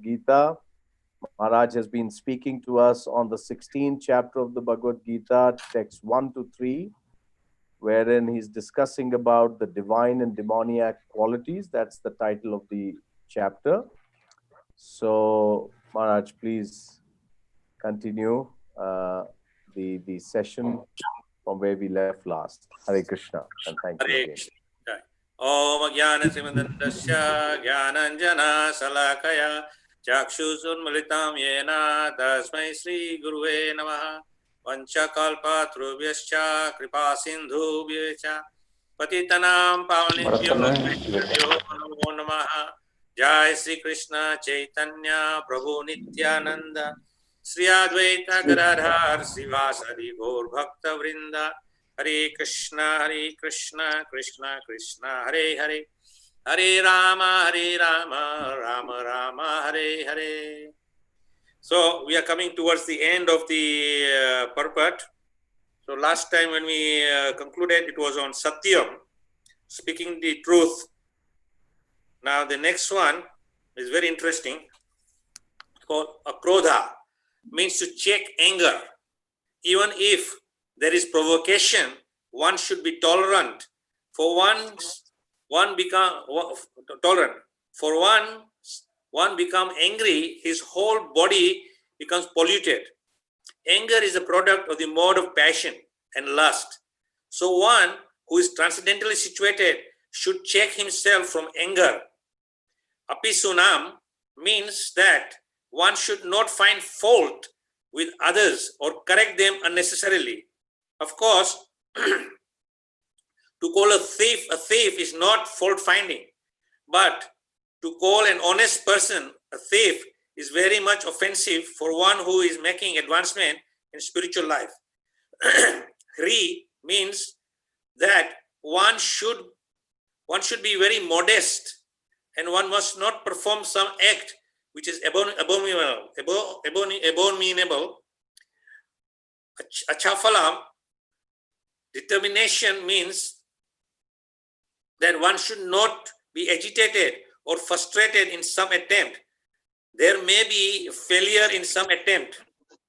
Bhagavad Gita. Maharaj has been speaking to us on the 16th chapter of the Bhagavad Gita, text 1 to 3, wherein he's discussing about the divine and demoniac qualities. That's the title of the chapter. So, Maharaj, please continue the session from where we left last. Hare Krishna, and thank you again. Om Jnana Simandasya Jnananjana Salakaya Chakshusунmilitam Yena Tasmai Sri Guruve Namaha Vanchakalpatrubhyascha Kripa Sindhubhyacha Patitanam Pavanebhyo Namo Namaha Jai Sri Krishna Chaitanya Prabhu Nityananda Sri Advaita Gadadhar Srivasadi Gaur Bhakta Vrinda Hare Krishna, Krishna Krishna, Hare Hare, Hare Rama, Rama Rama, Hare Hare. So we are coming towards the end of the purport. So last time when we concluded, it was on Satyam, speaking the truth. Now the next one is very interesting. It's called Akrodha, means to check anger. Even if there is provocation, one should be tolerant. For one become tolerant. For one become angry, his whole body becomes polluted. Anger is a product of the mode of passion and lust. So one who is transcendentally situated should check himself from anger. Apisunam means that one should not find fault with others or correct them unnecessarily. Of course, to call a thief is not fault finding, but to call an honest person a thief is very much offensive for one who is making advancement in spiritual life. Hri means that one should be very modest, and one must not perform some act which is abominable. Achafalam, determination means that one should not be agitated or frustrated in some attempt. There may be failure in some attempt,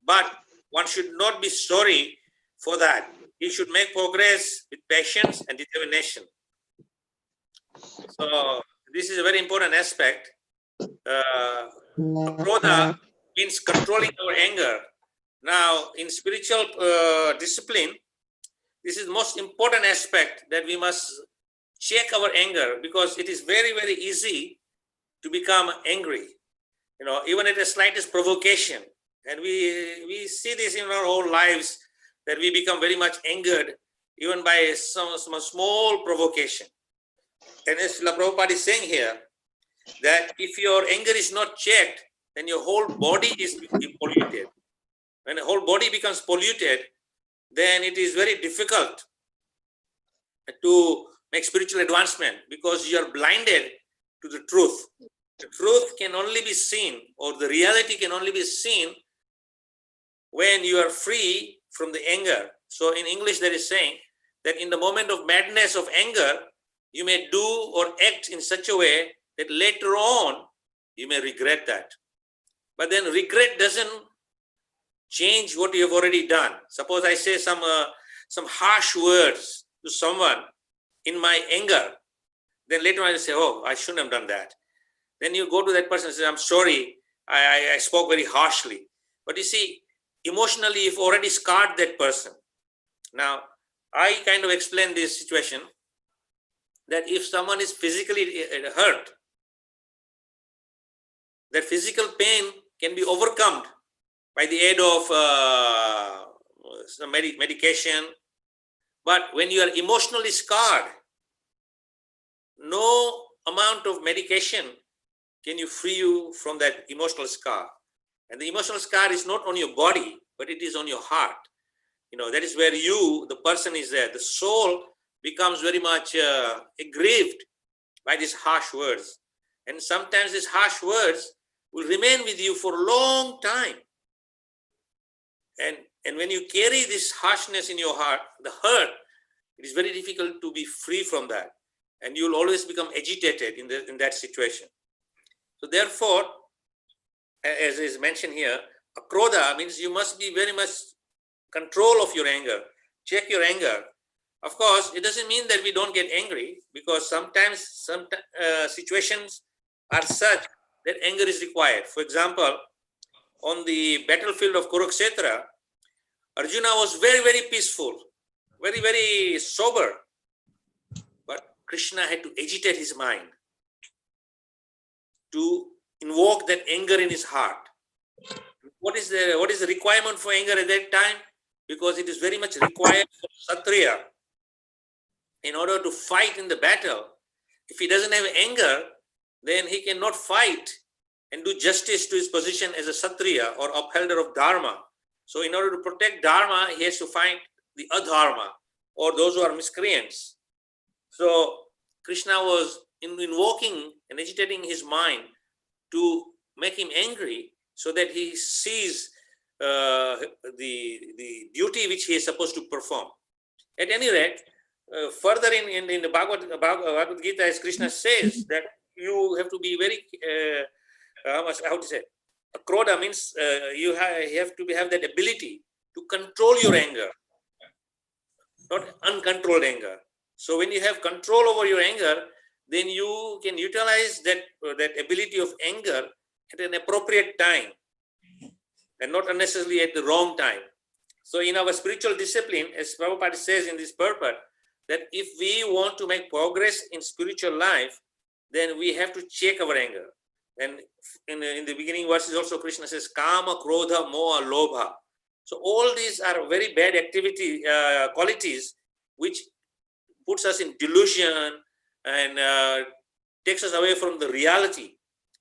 but one should not be sorry for that. He should make progress with patience and determination. So this is a very important aspect. Krodha means controlling our anger. Now, in spiritual discipline, this is the most important aspect, that we must check our anger, because it is very, very easy to become angry. Even at the slightest provocation. And we see this in our whole lives, that we become very much angered, even by some small provocation. And as Srila Prabhupada is saying here, that if your anger is not checked, then your whole body is polluted. When the whole body becomes polluted, then it is very difficult to make spiritual advancement, because you are blinded to the truth. The truth can only be seen, or the reality can only be seen, when you are free from the anger. So in English there is saying that in the moment of madness of anger, you may do or act in such a way that later on you may regret that. But then regret doesn't change what you have already done. Suppose I say some harsh words to someone in my anger, then later on I say, oh, I shouldn't have done that. Then you go to that person and say, I'm sorry, I spoke very harshly. But you see, emotionally you've already scarred that person. Now, I kind of explain this situation, that if someone is physically hurt, that physical pain can be overcome by the aid of some medication. But when you are emotionally scarred, no amount of medication can you free you from that emotional scar. And the emotional scar is not on your body, but it is on your heart. That is where you, the person, is there. The soul becomes very much aggrieved by these harsh words. And sometimes these harsh words will remain with you for a long time. And when you carry this harshness in your heart, the hurt, it is very difficult to be free from that. And you will always become agitated in that situation. So therefore, as is mentioned here, akrodha means you must be very much control of your anger. Check your anger. Of course, it doesn't mean that we don't get angry, because sometimes some situations are such that anger is required. For example, on the battlefield of Kurukshetra, Arjuna was very, very peaceful, very, very sober. But Krishna had to agitate his mind to invoke that anger in his heart. What is the requirement for anger at that time? Because it is very much required for Kshatriya in order to fight in the battle. If he doesn't have anger, then he cannot fight and do justice to his position as a Kshatriya or upholder of Dharma. So in order to protect Dharma, he has to fight the adharma or those who are miscreants. So Krishna was invoking and agitating his mind to make him angry, so that he sees the duty which he is supposed to perform. At any rate, further in the Bhagavad Gita, as Krishna says, that you have to be very, how to say, akrodha means you have to have that ability to control your anger, not uncontrolled anger. So when you have control over your anger, then you can utilize that ability of anger at an appropriate time and not unnecessarily at the wrong time. So in our spiritual discipline, as Prabhupada says in this purport, that if we want to make progress in spiritual life, then we have to check our anger. And in the beginning verses also, Krishna says, Kama, Krodha, Moha, Lobha. So all these are very bad qualities which puts us in delusion and takes us away from the reality.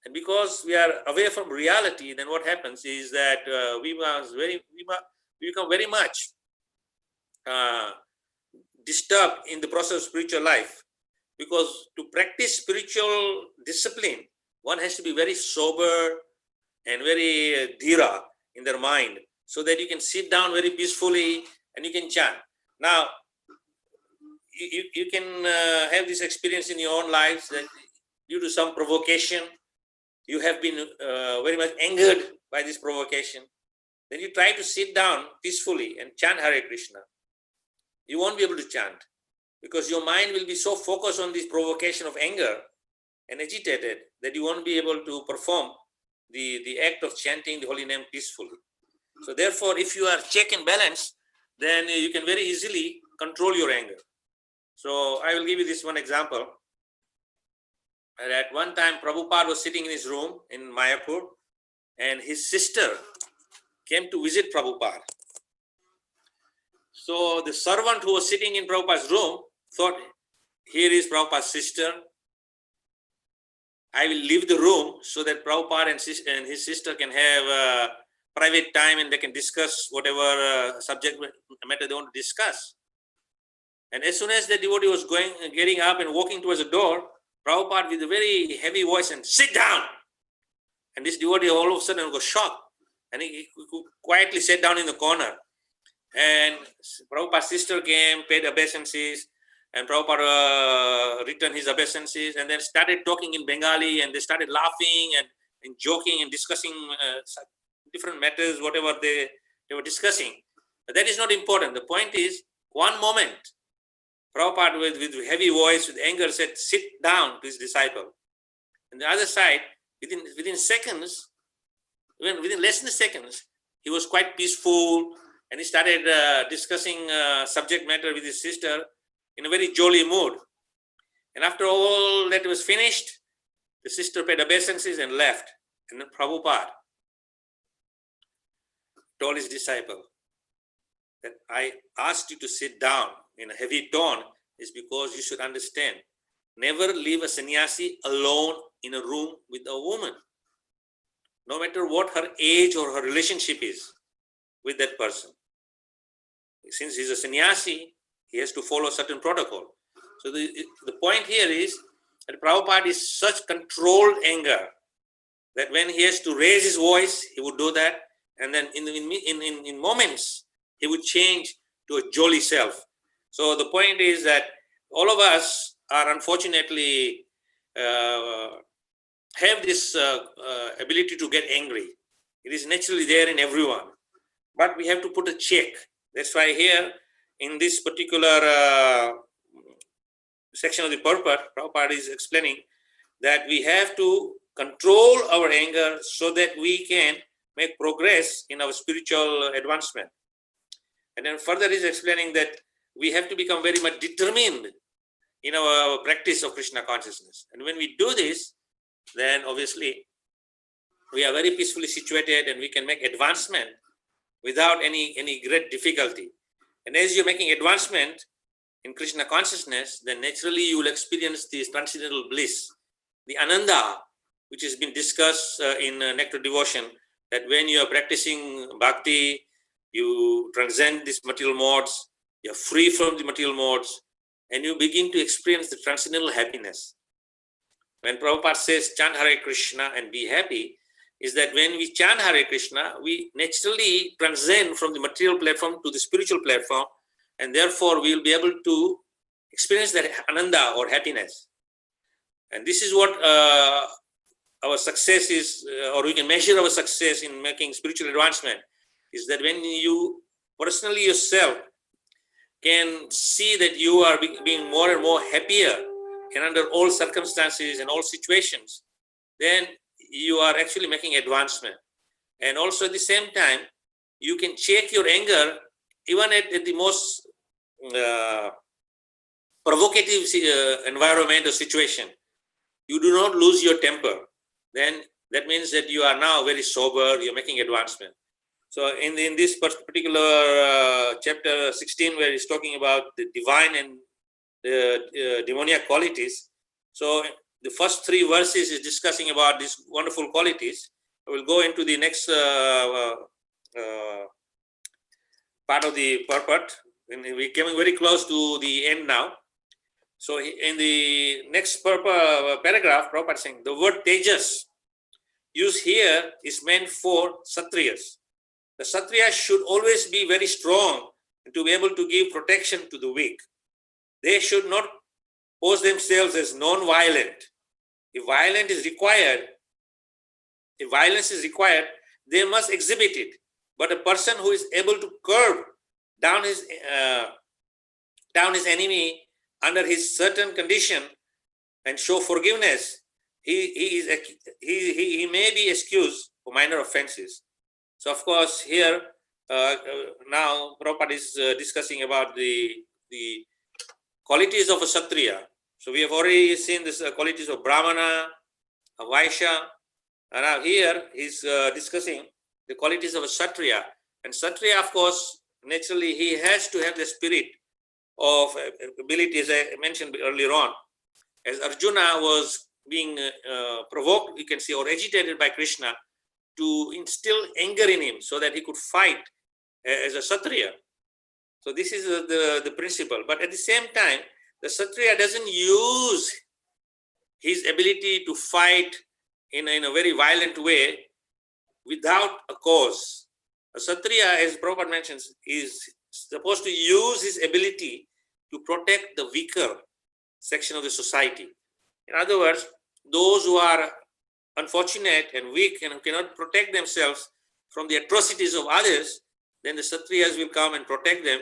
And because we are away from reality, then what happens is that we become very much disturbed in the process of spiritual life. Because to practice spiritual discipline, one has to be very sober and very dhira in their mind, so that you can sit down very peacefully and you can chant. Now, you can have this experience in your own lives that due to some provocation, you have been very much angered by this provocation. Then you try to sit down peacefully and chant Hare Krishna. You won't be able to chant, because your mind will be so focused on this provocation of anger and agitated that you won't be able to perform the act of chanting the holy name peacefully. So therefore, if you are check and balance, then you can very easily control your anger. So I will give you this one example. At one time, Prabhupada was sitting in his room in Mayapur, and his sister came to visit Prabhupada. So the servant who was sitting in Prabhupada's room thought, here is Prabhupada's sister. I will leave the room so that Prabhupada and his sister can have private time and they can discuss whatever subject matter they want to discuss. And as soon as the devotee was getting up and walking towards the door, Prabhupada with a very heavy voice and sit down. And this devotee all of a sudden was shocked. And he quietly sat down in the corner. And Prabhupada's sister came, paid obeisances, and Prabhupada returned his obeisances, and then started talking in Bengali, and they started laughing and joking and discussing different matters, whatever they were discussing. But that is not important. The point is, one moment, Prabhupada with heavy voice, with anger, said, sit down to his disciple. And the other side, within seconds, within less than seconds, he was quite peaceful, and he started discussing subject matter with his sister in a very jolly mood. And after all that was finished, the sister paid obeisances and left. And then Prabhupada told his disciple that I asked you to sit down in a heavy tone is because you should understand, never leave a sannyasi alone in a room with a woman, no matter what her age or her relationship is with that person. Since he's a sannyasi, he has to follow certain protocol. So the point here is that Prabhupada is such controlled anger that when he has to raise his voice, he would do that. And then in moments, he would change to a jolly self. So the point is that all of us are unfortunately have this ability to get angry. It is naturally there in everyone, but we have to put a check. That's why here in this particular section of the purport, Prabhupada is explaining that we have to control our anger so that we can make progress in our spiritual advancement. And then further is explaining that we have to become very much determined in our practice of Krishna consciousness. And when we do this, then obviously we are very peacefully situated and we can make advancement without any great difficulty. And as you're making advancement in Krishna consciousness, then naturally you will experience this transcendental bliss, the ananda, which has been discussed in Nectar Devotion, that when you are practicing bhakti, you transcend these material modes, you're free from the material modes, and you begin to experience the transcendental happiness. When Prabhupada says chant Hare Krishna and be happy, is that when we chant Hare Krishna, we naturally transcend from the material platform to the spiritual platform, and therefore we will be able to experience that ananda or happiness. And this is what our success is, or we can measure our success in making spiritual advancement, is that when you personally yourself can see that you are being more and more happier and under all circumstances and all situations, then you are actually making advancement. And also at the same time, you can check your anger even at the most provocative environment or situation. You do not lose your temper. Then that means that you are now very sober, you're making advancement. So in this particular chapter 16, where he's talking about the divine and the demoniac qualities, so the first 3 verses is discussing about these wonderful qualities. I will go into the next part of the purport, and we're coming very close to the end now. So in the next paragraph, Prabhupada is saying the word tejas used here is meant for Kshatriyas. The Kshatriyas should always be very strong to be able to give protection to the weak. They should not pose themselves as non-violent. If violence is required, they must exhibit it. But a person who is able to curb down his enemy under his certain condition and show forgiveness, he may be excused for minor offenses. So of course here now Prabhupada is discussing about the qualities of a Kshatriya. So we have already seen this qualities of Brahmana, a Vaishya, and now here he's discussing the qualities of a Kshatriya. And Kshatriya, of course, naturally he has to have the spirit of ability, as I mentioned earlier on. As Arjuna was being provoked, you can say, or agitated by Krishna, to instill anger in him so that he could fight as a Kshatriya. So this is the principle. But at the same time, the Kshatriya doesn't use his ability to fight in a very violent way without a cause. A Kshatriya, as Prabhupada mentions, is supposed to use his ability to protect the weaker section of the society. In other words, those who are unfortunate and weak and who cannot protect themselves from the atrocities of others, then the Kshatriyas will come and protect them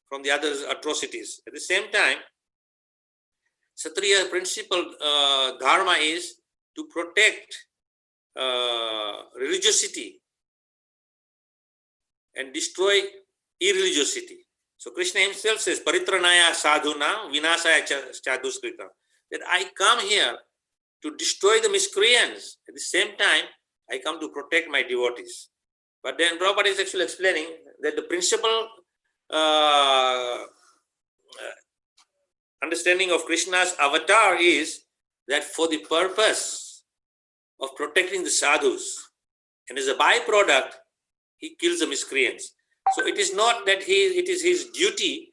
from the other atrocities. At the same time, Kshatriya principal dharma is to protect religiosity and destroy irreligiosity. So Krishna himself says, Paritranaya sadhuna vinasaya chaduskrita, that I come here to destroy the miscreants. At the same time, I come to protect my devotees. But then Prabhupada is actually explaining that the principal understanding of Krishna's avatar is that for the purpose of protecting the sadhus, and as a byproduct, he kills the miscreants. So it is not that it is his duty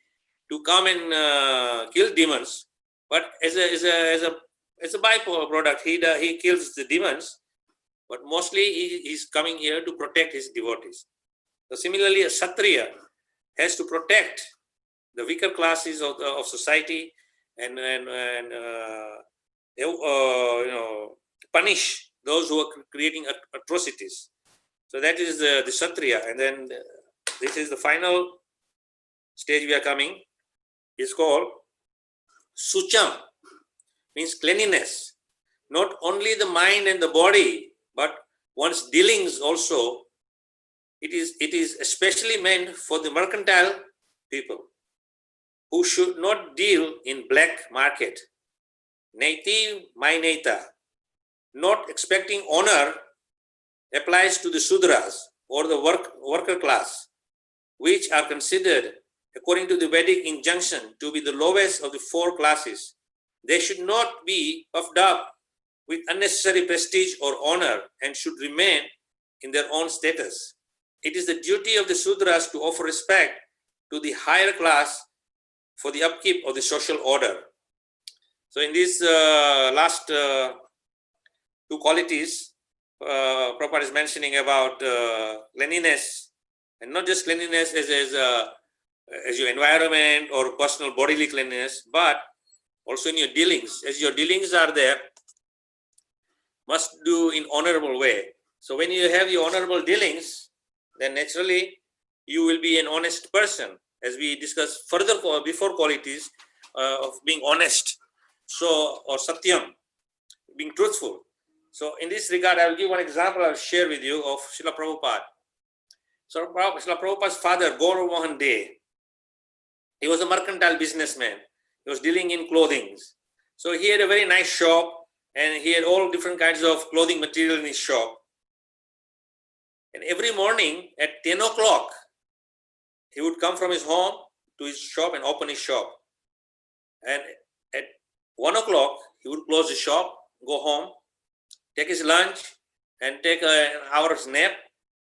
to come and kill demons, but as a byproduct, he kills the demons. But mostly he's coming here to protect his devotees. So similarly, a Kshatriya has to protect the weaker classes of society and punish those who are creating atrocities. So that is the Kshatriya. And then this is the final stage we are coming. It's called Sucham, means cleanliness. Not only the mind and the body, but one's dealings also. It is especially meant for the mercantile people who should not deal in black market. Naiti maineta, not expecting honor, applies to the Sudras or the worker class, which are considered, according to the Vedic injunction, to be the lowest of the four classes. They should not be puffed up with unnecessary prestige or honor and should remain in their own status. It is the duty of the Sudras to offer respect to the higher class for the upkeep of the social order. So in these last two qualities, Prabhupada is mentioning about cleanliness, and not just cleanliness as your environment or personal bodily cleanliness, but also in your dealings. As your dealings are there, must do in honorable way. So when you have your honorable dealings, then naturally you will be an honest person, as we discussed further before qualities of being honest. So, or satyam, being truthful. So in this regard, I will give one example I'll share with you of Srila Prabhupada. So Srila Prabhupada's father, Gaur Mohan De, he was a mercantile businessman. He was dealing in clothing. So he had a very nice shop, and he had all different kinds of clothing material in his shop. And every morning at 10 o'clock, he would come from his home to his shop and open his shop. And at 1 o'clock, he would close his shop, go home, take his lunch, and take an hour's nap.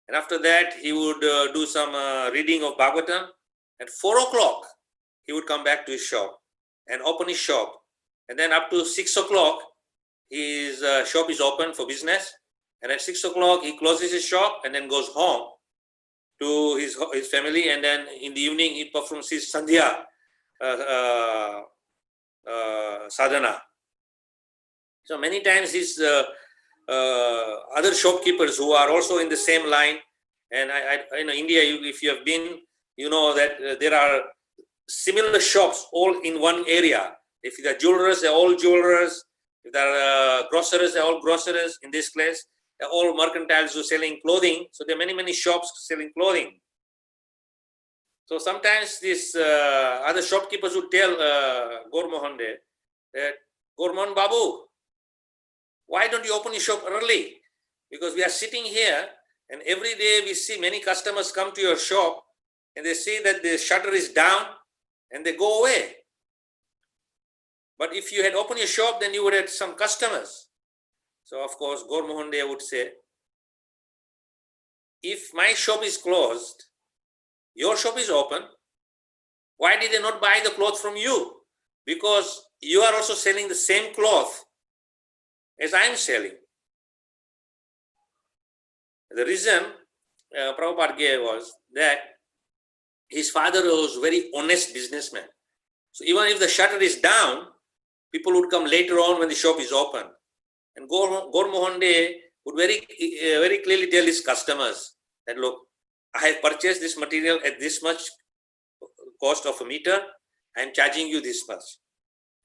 And after that, he would do some reading of Bhagavatam. At 4 o'clock, he would come back to his shop and open his shop. And then up to 6 o'clock, his shop is open for business. And at 6 o'clock, he closes his shop and then goes home to his family. And then in the evening, he performs his Sandhya sadhana. So many times his other shopkeepers who are also in the same line, and I in India, if you have been, you know that there are similar shops all in one area. If there are jewelers, they're all jewelers. If there are grocers, they're all grocers. In this place, they're all mercantiles who are selling clothing. So there are many shops selling clothing. So sometimes these other shopkeepers would tell Gaur Mohan De that, Gaur Mohan Babu, why don't you open your shop early? Because we are sitting here and every day we see many customers come to your shop and they see that the shutter is down and they go away. But if you had opened your shop, then you would have some customers. So of course, Gaur Mohan De would say, if my shop is closed, your shop is open, why did they not buy the cloth from you? Because you are also selling the same cloth as I am selling. The reason Prabhupada gave was that his father was a very honest businessman. So even if the shutter is down, people would come later on when the shop is open. And Gaur Mohan De would very clearly tell his customers that, look, I have purchased this material at this much cost of a meter. I am charging you this much.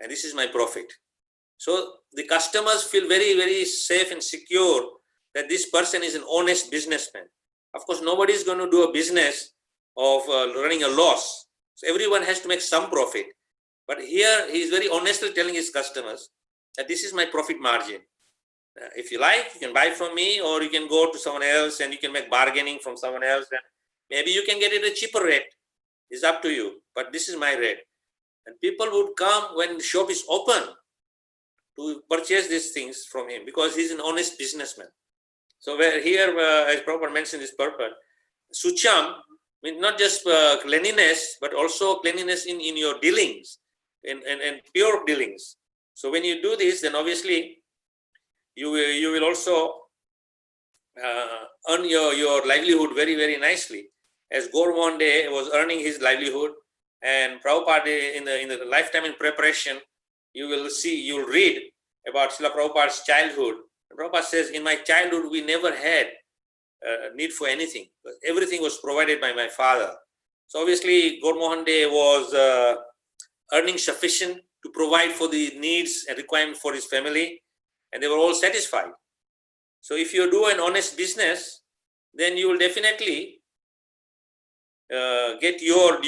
And this is my profit. So the customers feel very safe and secure that this person is an honest businessman. Of course, nobody is going to do a business of running a loss. So everyone has to make some profit. But here he is very honestly telling his customers that this is my profit margin. If you like, you can buy from me, or you can go to someone else and you can make bargaining from someone else. And maybe you can get it at a cheaper rate. It's up to you. But this is my rate. And people would come when the shop is open to purchase these things from him because he's an honest businessman. So where here, as Prabhupada mentioned this purpose, Sucham means not just cleanliness, but also cleanliness in your dealings and pure dealings. So when you do this, then obviously you will also earn your livelihood very nicely. As Gaur Mohan De was earning his livelihood, and Prabhupada in the lifetime in preparation, you will read about Srila Prabhupada's childhood, Prabhupada says, in my childhood, we never had need for anything. Everything was provided by my father. So obviously, Gaur Mohan De was earning sufficient to provide for the needs and requirements for his family, and they were all satisfied. So if you do an honest business, then you will definitely get your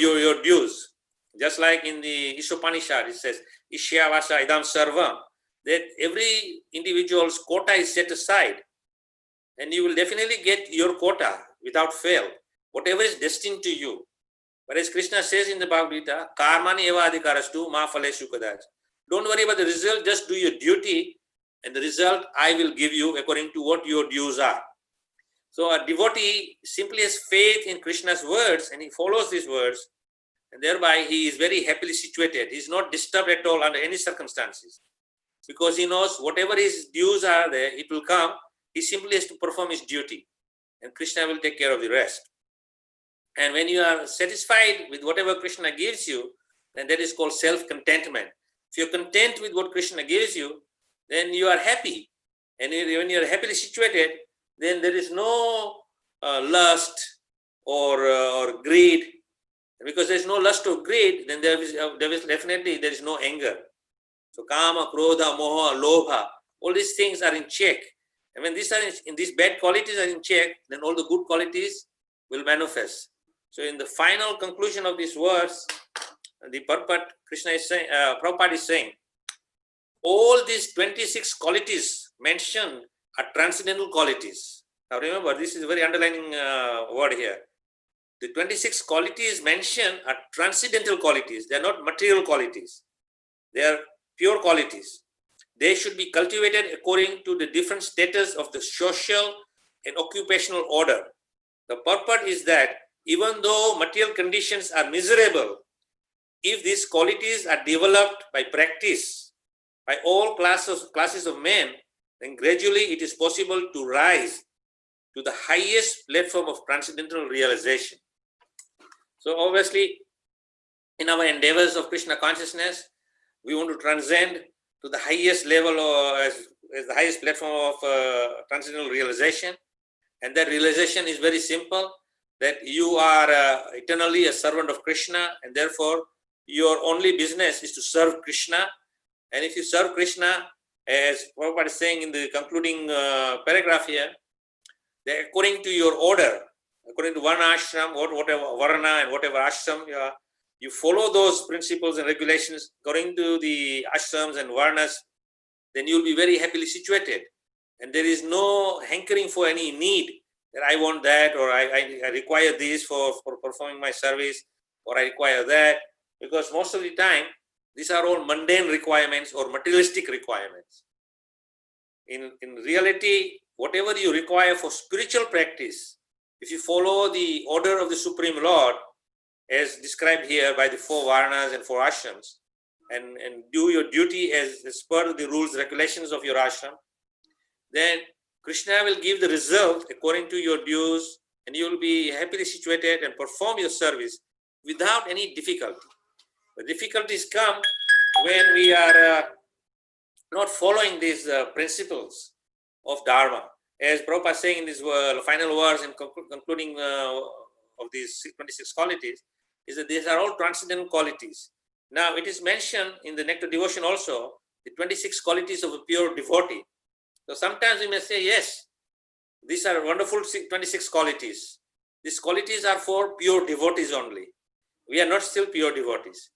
dues. Just like in the Ishopanishad, it says, Ishyavasa idam sarvam, that every individual's quota is set aside, and you will definitely get your quota without fail, whatever is destined to you. But as Krishna says in the Bhagavad Gita, karmani eva adhikarastu ma phaleshu kadach. Don't worry about the result, just do your duty, and the result I will give you according to what your dues are. So a devotee simply has faith in Krishna's words, and he follows these words, and thereby he is very happily situated. He is not disturbed at all under any circumstances, because he knows whatever his dues are there, it will come. He simply has to perform his duty, and Krishna will take care of the rest. And when you are satisfied with whatever Krishna gives you, then that is called self-contentment. If you're content with what Krishna gives you, then you are happy. And when you are happily situated, then there is no lust or greed. Because there is no lust or greed, then there is definitely there is no anger. So kama, krodha, moha, lobha, all these things are in check. And when these bad qualities are in check, then all the good qualities will manifest. So in the final conclusion of this verse, the purport Krishna is saying, Prabhupada is saying, all these 26 qualities mentioned are transcendental qualities. Now remember, this is a very underlining word here. The 26 qualities mentioned are transcendental qualities. They are not material qualities. They are pure qualities. They should be cultivated according to the different status of the social and occupational order. The purport is that even though material conditions are miserable, if these qualities are developed by practice by all classes of men, then gradually it is possible to rise to the highest platform of transcendental realization. So obviously, in our endeavors of Krishna consciousness, we want to transcend to the highest level as the highest platform of transcendental realization. And that realization is very simple, that you are eternally a servant of Krishna, and therefore your only business is to serve Krishna. And if you serve Krishna, as Prabhupada is saying in the concluding paragraph here, that according to your order, according to one ashram, whatever varna and whatever ashram you follow those principles and regulations according to the ashrams and varnas, then you will be very happily situated. And there is no hankering for any need that I want that, or I require this for performing my service, or I require that, because most of the time, these are all mundane requirements or materialistic requirements. In reality, whatever you require for spiritual practice, if you follow the order of the Supreme Lord, as described here by the 4 varnas and 4 ashrams, and do your duty as per the rules, regulations of your ashram, then Krishna will give the result according to your dues, and you will be happily situated and perform your service without any difficulty. The difficulties come when we are not following these principles of Dharma. As Prabhupada is saying in this final verse and concluding of these 26 qualities, is that these are all transcendental qualities. Now, it is mentioned in the Nectar Devotion also, the 26 qualities of a pure devotee. So sometimes we may say, yes, these are wonderful 26 qualities. These qualities are for pure devotees only. We are not still pure devotees.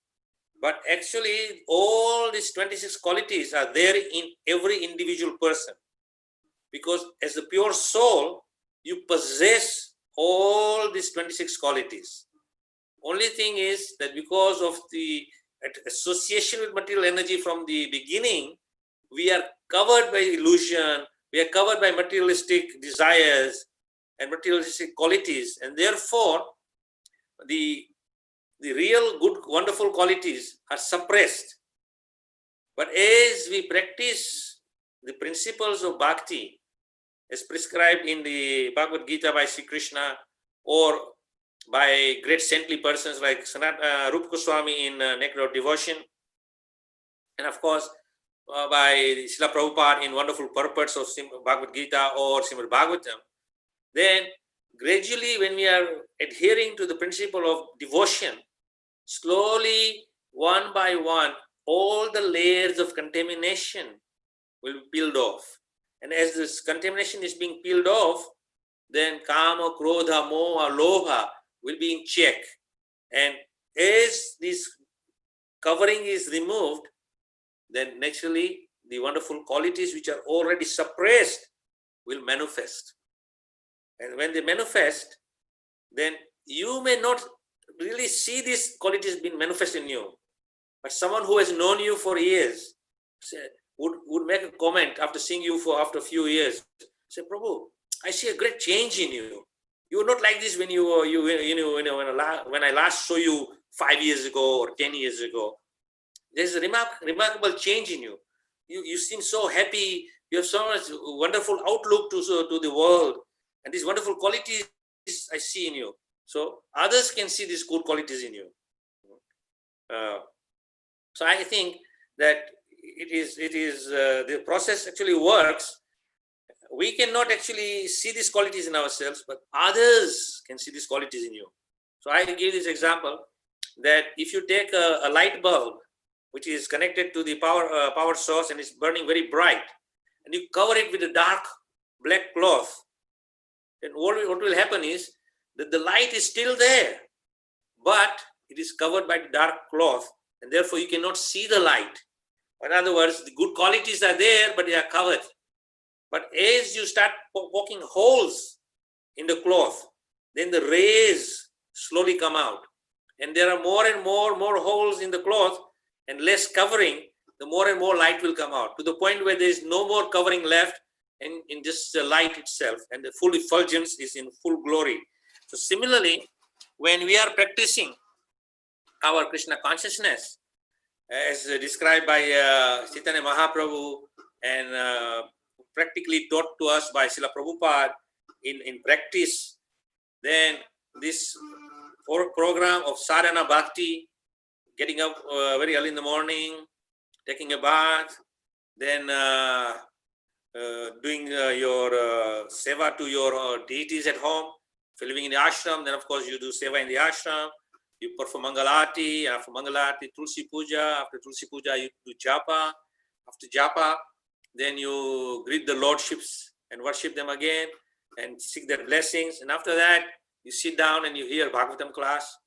But actually, all these 26 qualities are there in every individual person. Because as the pure soul, you possess all these 26 qualities. Only thing is that because of the association with material energy from the beginning, we are covered by illusion, we are covered by materialistic desires and materialistic qualities, and therefore the real good, wonderful qualities are suppressed. But as we practice the principles of bhakti, as prescribed in the Bhagavad Gita by Sri Krishna, or by great saintly persons like Rupa Swami in Nectar of Devotion, and of course by Srila Prabhupada in Wonderful Purports of Bhagavad Gita or Srimad Bhagavatam, then gradually when we are adhering to the principle of devotion, slowly, one by one, all the layers of contamination will be peeled off. And as this contamination is being peeled off, then kama, krodha, moha, loha will be in check. And as this covering is removed, then naturally the wonderful qualities which are already suppressed will manifest. And when they manifest, then you may not really see these qualities being manifest in you. But someone who has known you for years would make a comment after seeing you for after a few years. Say, Prabhu, I see a great change in you. You were not like this when when I last saw you 5 years ago or 10 years ago. There's a remarkable change in you. You seem so happy. You have so much wonderful outlook to the world. And these wonderful qualities I see in you. So others can see these good qualities in you. So I think that it is the process actually works. We cannot actually see these qualities in ourselves, but others can see these qualities in you. So I give this example that if you take a light bulb, which is connected to the power source and is burning very bright, and you cover it with a dark black cloth, then what will happen is that the light is still there, but it is covered by the dark cloth, and therefore you cannot see the light. In other words, the good qualities are there, but they are covered. But as you start poking holes in the cloth, then the rays slowly come out. And there are more and more holes in the cloth and less covering, the more and more light will come out, to the point where there is no more covering left in just the light itself, and the full effulgence is in full glory. So similarly, when we are practicing our Krishna consciousness, as described by Chaitanya Mahaprabhu and practically taught to us by Srila Prabhupada in practice, then this program of sadhana bhakti, getting up very early in the morning, taking a bath, then doing your seva to your deities at home. If you're living in the ashram, then of course you do seva in the ashram. You perform Mangalati. After Mangalati, Tulsi Puja. After Tulsi Puja, you do Japa. After Japa, then you greet the lordships and worship them again and seek their blessings. And after that, you sit down and you hear Bhagavatam class.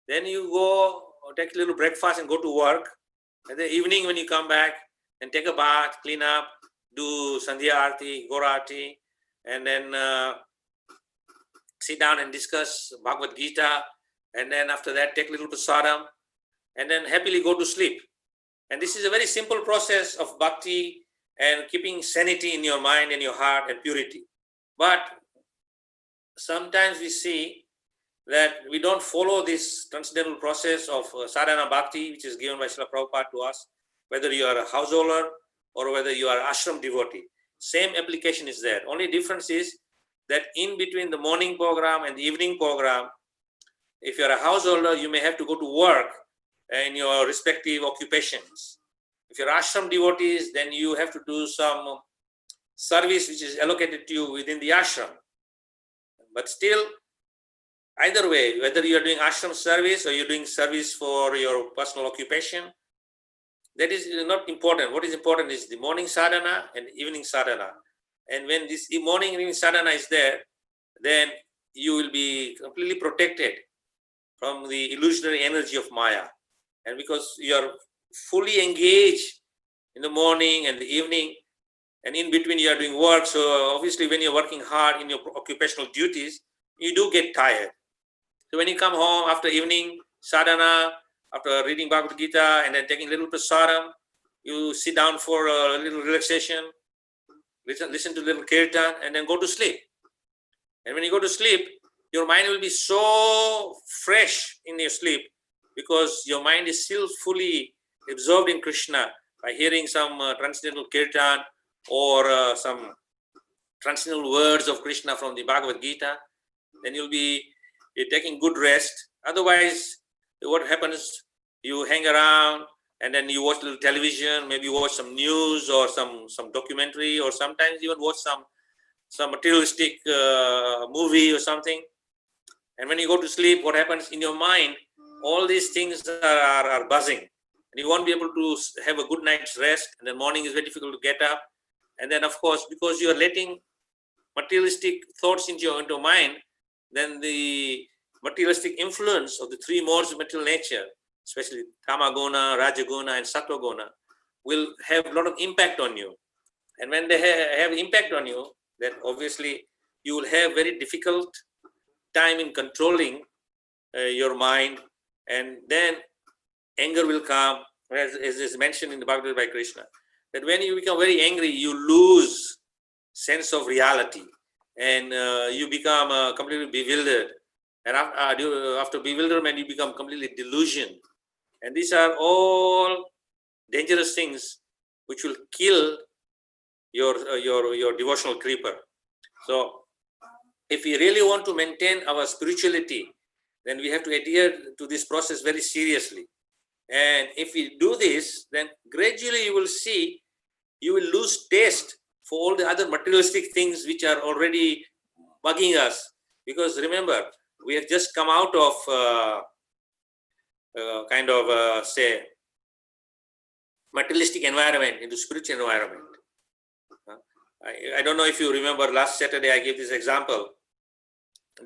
Then you go take a little breakfast and go to work. And the evening when you come back and take a bath, clean up, do Sandhya Arti, Gora Arti, and then sit down and discuss Bhagavad Gita. And then after that, take a little prasadam, and then happily go to sleep. And this is a very simple process of bhakti and keeping sanity in your mind and your heart and purity. But sometimes we see that we don't follow this transcendental process of sadhana bhakti, which is given by Srila Prabhupada to us, whether you are a householder or whether you are ashram devotee. Same application is there. Only difference is that in between the morning program and the evening program, if you're a householder, you may have to go to work in your respective occupations. If you're ashram devotees, then you have to do some service which is allocated to you within the ashram. But still, either way, whether you're doing ashram service or you're doing service for your personal occupation, that is not important. What is important is the morning sadhana and evening sadhana. And when this morning and evening sadhana is there, then you will be completely protected from the illusionary energy of Maya. And because you are fully engaged in the morning and the evening, and in between you are doing work, so obviously when you're working hard in your occupational duties, you do get tired. So when you come home after evening sadhana, after reading Bhagavad Gita and then taking a little prasadam, you sit down for a little relaxation, listen to a little kirtan, and then go to sleep. And when you go to sleep, your mind will be so fresh in your sleep because your mind is still fully absorbed in Krishna by hearing some transcendental kirtan or some transcendental words of Krishna from the Bhagavad Gita. Then you'll be taking good rest. Otherwise, what happens, you hang around, and then you watch a little television, maybe you watch some news or some documentary, or sometimes even watch some materialistic movie or something. And when you go to sleep, what happens in your mind? All these things are buzzing, and you won't be able to have a good night's rest. And then morning is very difficult to get up. And then, of course, because you are letting materialistic thoughts into your mind, then the materialistic influence of the three modes of material nature, especially Tamaguna, Rajaguna, and Sattva-guna, will have a lot of impact on you. And when they have impact on you, then obviously you will have very difficult time in controlling your mind, and then anger will come, as is mentioned in the Bhagavad by Krishna, that when you become very angry, you lose sense of reality, and you become completely bewildered, and after bewilderment you become completely delusioned, and these are all dangerous things which will kill your devotional creeper. So if we really want to maintain our spirituality, then we have to adhere to this process very seriously. And if we do this, then gradually you will see, you will lose taste for all the other materialistic things which are already bugging us. Because remember, we have just come out of say, materialistic environment into spiritual environment. I don't know if you remember, last Saturday I gave this example,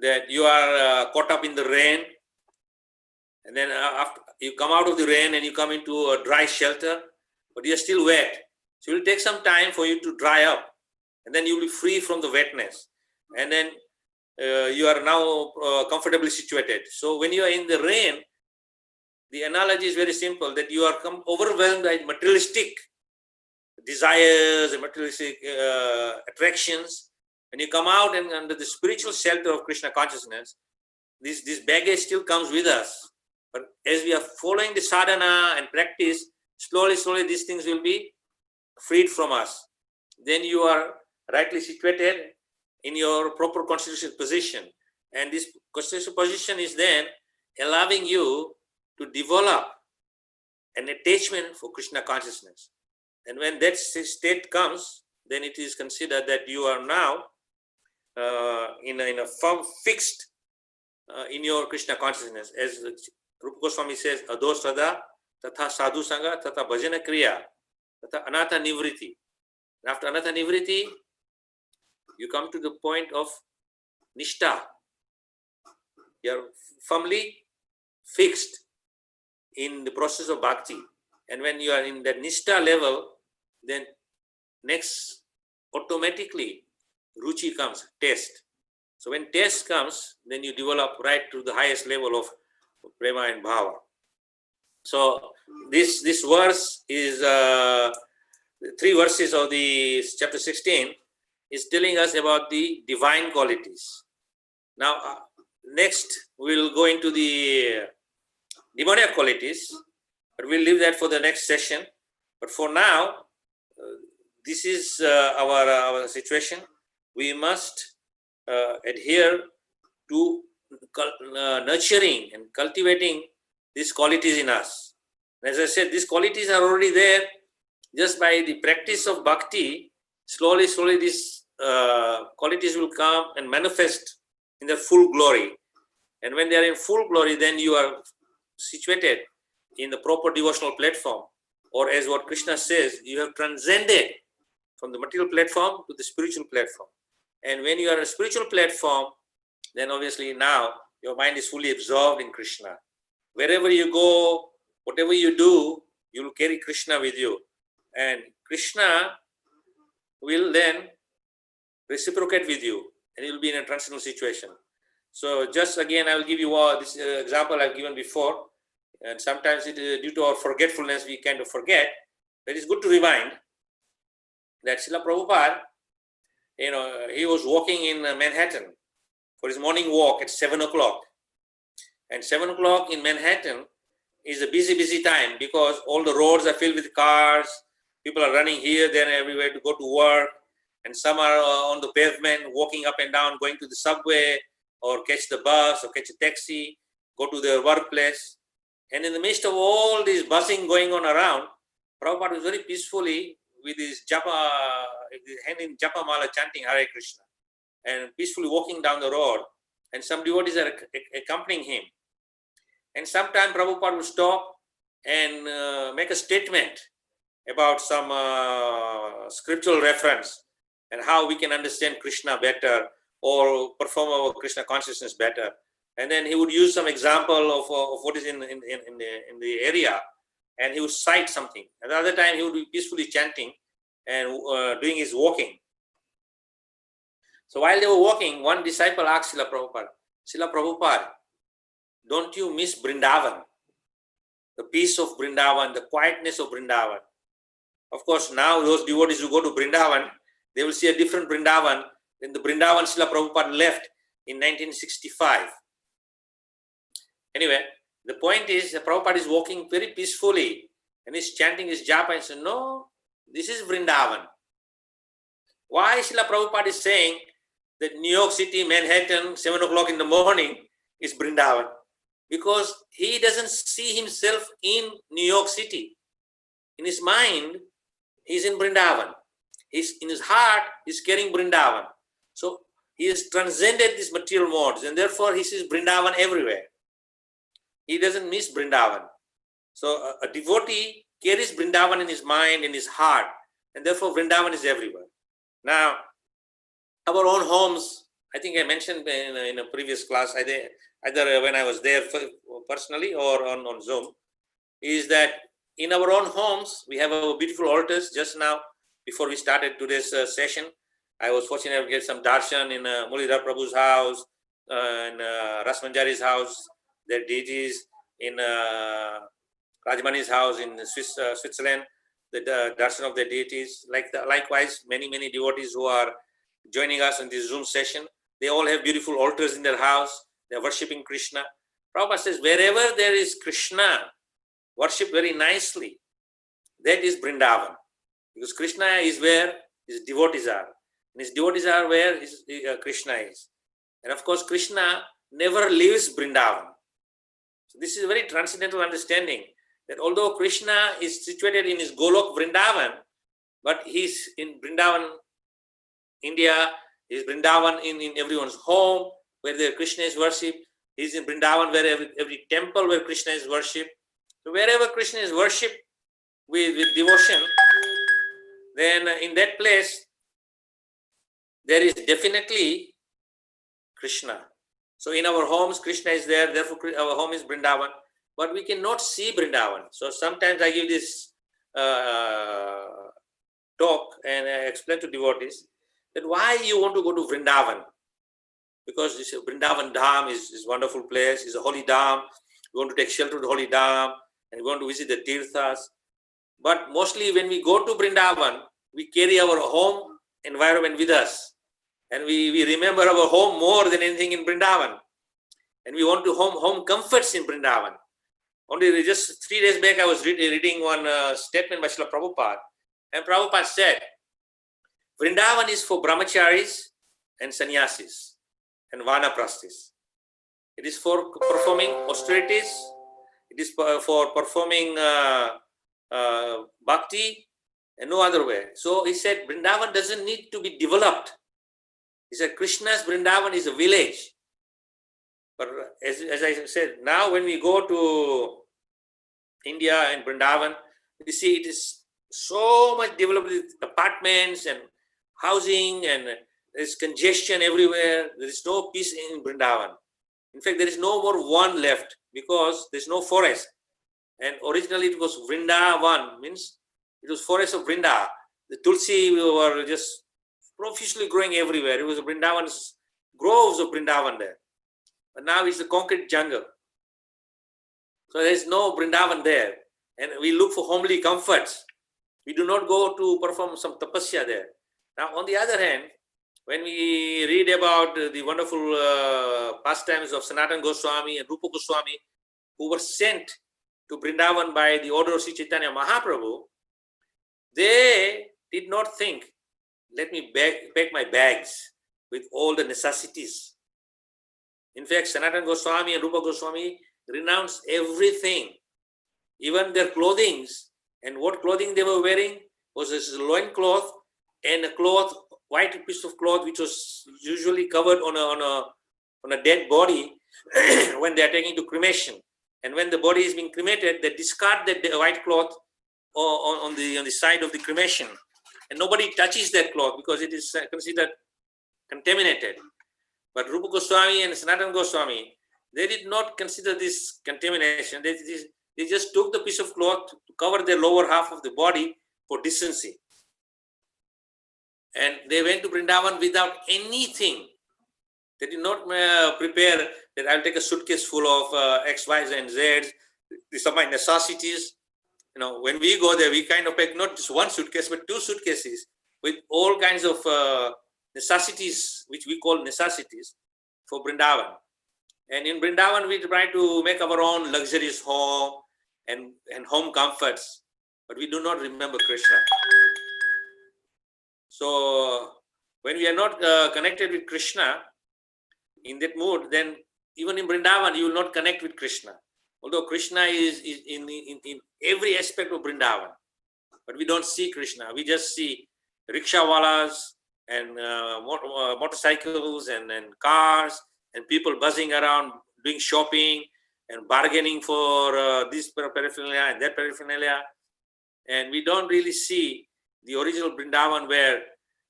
that you are caught up in the rain, and then after you come out of the rain and you come into a dry shelter, but you are still wet. So it will take some time for you to dry up, and then you will be free from the wetness, and then you are now comfortably situated. So when you are in the rain, the analogy is very simple, that you are overwhelmed by materialistic desires and materialistic attractions. When you come out and under the spiritual shelter of Krishna consciousness, this baggage still comes with us. But as we are following the sadhana and practice, slowly these things will be freed from us. Then you are rightly situated in your proper constitutional position. And this constitutional position is then allowing you to develop an attachment for Krishna consciousness. And when that state comes, then it is considered that you are now in a firm fixed in your Krishna consciousness. As Rupa Goswami says, Ado Sada, Tatha Sadhu Sangha, Tatha Bhajana Kriya, Tatha Anatha Nivriti. And after Anatha Nivriti, you come to the point of Nishta. You are firmly fixed in the process of bhakti. And when you are in that Nishta level, then next automatically Ruchi comes, taste. So when taste comes, then you develop right to the highest level of Prema and Bhava. So this verse is 3 verses of the chapter 16 is telling us about the divine qualities. Now next we'll go into the demoniac qualities, but we'll leave that for the next session. But for now, this is our situation. We must adhere to nurturing and cultivating these qualities in us. As I said, these qualities are already there. Just by the practice of bhakti, slowly these qualities will come and manifest in their full glory. And when they are in full glory, then you are situated in the proper devotional platform. Or as what Krishna says, you have transcended from the material platform to the spiritual platform. And when you are on a spiritual platform, then obviously now your mind is fully absorbed in Krishna. Wherever you go, whatever you do, you will carry Krishna with you. And Krishna will then reciprocate with you, and you will be in a transcendental situation. So just again, I will give you this example I've given before. And sometimes due to our forgetfulness, we kind of forget. But it's good to remind that Srila Prabhupada, he was walking in Manhattan for his morning walk at 7 o'clock. And 7 o'clock in Manhattan is a busy time because all the roads are filled with cars. People are running here, there, and everywhere to go to work. And some are on the pavement, walking up and down, going to the subway or catch the bus or catch a taxi, go to their workplace. And in the midst of all this buzzing going on around, Prabhupada was very peacefully with his hand in japa mala chanting Hare Krishna and peacefully walking down the road, and some devotees are accompanying him. And sometime Prabhupada would stop and make a statement about some scriptural reference and how we can understand Krishna better or perform our Krishna consciousness better. And then he would use some example of what is in the area, and he would cite something. Another time he would be peacefully chanting and doing his walking. So while they were walking, one disciple asked Srila Prabhupada, don't you miss Vrindavan? The peace of Vrindavan, the quietness of Vrindavan. Of course, now those devotees who go to Vrindavan, they will see a different Vrindavan than the Vrindavan Srila Prabhupada left in 1965. Anyway, the point is that Prabhupada is walking very peacefully and he's chanting his japa and saying, no, this is Vrindavan. Why Srila Prabhupada is saying that New York City, Manhattan, 7 o'clock in the morning is Vrindavan? Because he doesn't see himself in New York City. In his mind, he's in Vrindavan. In his heart, he's carrying Vrindavan. So he has transcended these material modes, and therefore he sees Vrindavan everywhere. He doesn't miss Vrindavan. So a devotee carries Vrindavan in his mind, in his heart, and therefore Vrindavan is everywhere. Now, our own homes, I think I mentioned in a previous class, either when I was there personally or on Zoom, is that in our own homes, we have our beautiful altars. Just now, before we started today's session, I was fortunate to get some darshan in Mulidhar Prabhu's house, in Ras Manjari's house, their deities, in Rajmani's house in Switzerland, the darshan of their deities. Likewise, many devotees who are joining us in this Zoom session, they all have beautiful altars in their house. They are worshipping Krishna. Prabhupada says, wherever there is Krishna, worship very nicely. That is Vrindavan. Because Krishna is where his devotees are. And his devotees are where Krishna is. And of course, Krishna never leaves Vrindavan. So this is a very transcendental understanding that although Krishna is situated in his Golok Vrindavan, but he's in Vrindavan, India, he's Vrindavan in everyone's home where the Krishna is worshipped. He's in Vrindavan where every temple where Krishna is worshipped. So wherever Krishna is worshipped with devotion, then in that place, there is definitely Krishna. So in our homes, Krishna is there, therefore our home is Vrindavan, but we cannot see Vrindavan. So sometimes I give this talk and I explain to devotees that why you want to go to Vrindavan? Because this Vrindavan Dham is a wonderful place, it's a holy Dham. We want to take shelter of the holy Dham and we want to visit the Tirthas. But mostly when we go to Vrindavan, we carry our home environment with us. And we remember our home more than anything in Vrindavan. And we want to home comforts in Vrindavan. Only just 3 days back, I was reading one statement by Srila Prabhupada. And Prabhupada said, Vrindavan is for brahmacharis and sannyasis and vanaprasthis. It is for performing austerities. It is for performing bhakti and no other way. So he said, Vrindavan doesn't need to be developed. He said, Krishna's Vrindavan is a village. But as I said, now when we go to India and Vrindavan, we see it is so much developed with apartments and housing, and there's congestion everywhere. There is no peace in Vrindavan. In fact, there is no more one left because there's no forest. And originally it was Vrindavan, means it was forest of Vrinda. The Tulsi were just profusely growing everywhere. It was Vrindavan's groves of Vrindavan there. But now it's a concrete jungle. So there's no Vrindavan there. And we look for homely comforts. We do not go to perform some tapasya there. Now, on the other hand, when we read about the wonderful pastimes of Sanatana Goswami and Rupa Goswami, who were sent to Vrindavan by the order of Sri Chaitanya Mahaprabhu, they did not think, let me pack my bags with all the necessities. In fact, Sanatana Goswami and Rupa Goswami renounced everything Even their clothings, and what clothing they were wearing was this loin cloth and a cloth, white piece of cloth, which was usually covered on a dead body when they are taking to cremation. And when the body is being cremated, they discard that white cloth on the side of the cremation, and nobody touches that cloth because it is considered contaminated. But Rupa Goswami and Sanatana Goswami, they did not consider this contamination. They just took the piece of cloth to cover the lower half of the body for decency. And they went to Vrindavan without anything. They did not prepare that I'll take a suitcase full of X, Y's, and Z's. These are my necessities. When we go there, we kind of pack not just one suitcase, but two suitcases with all kinds of necessities, which we call necessities for Vrindavan. And in Vrindavan, we try to make our own luxurious home and home comforts, but we do not remember Krishna. So when we are not connected with Krishna in that mood, then even in Vrindavan, you will not connect with Krishna. Although Krishna is in every aspect of Vrindavan, but we don't see Krishna. We just see rickshawalas and motorcycles and cars and people buzzing around doing shopping and bargaining for this paraphernalia and that paraphernalia. And we don't really see the original Vrindavan where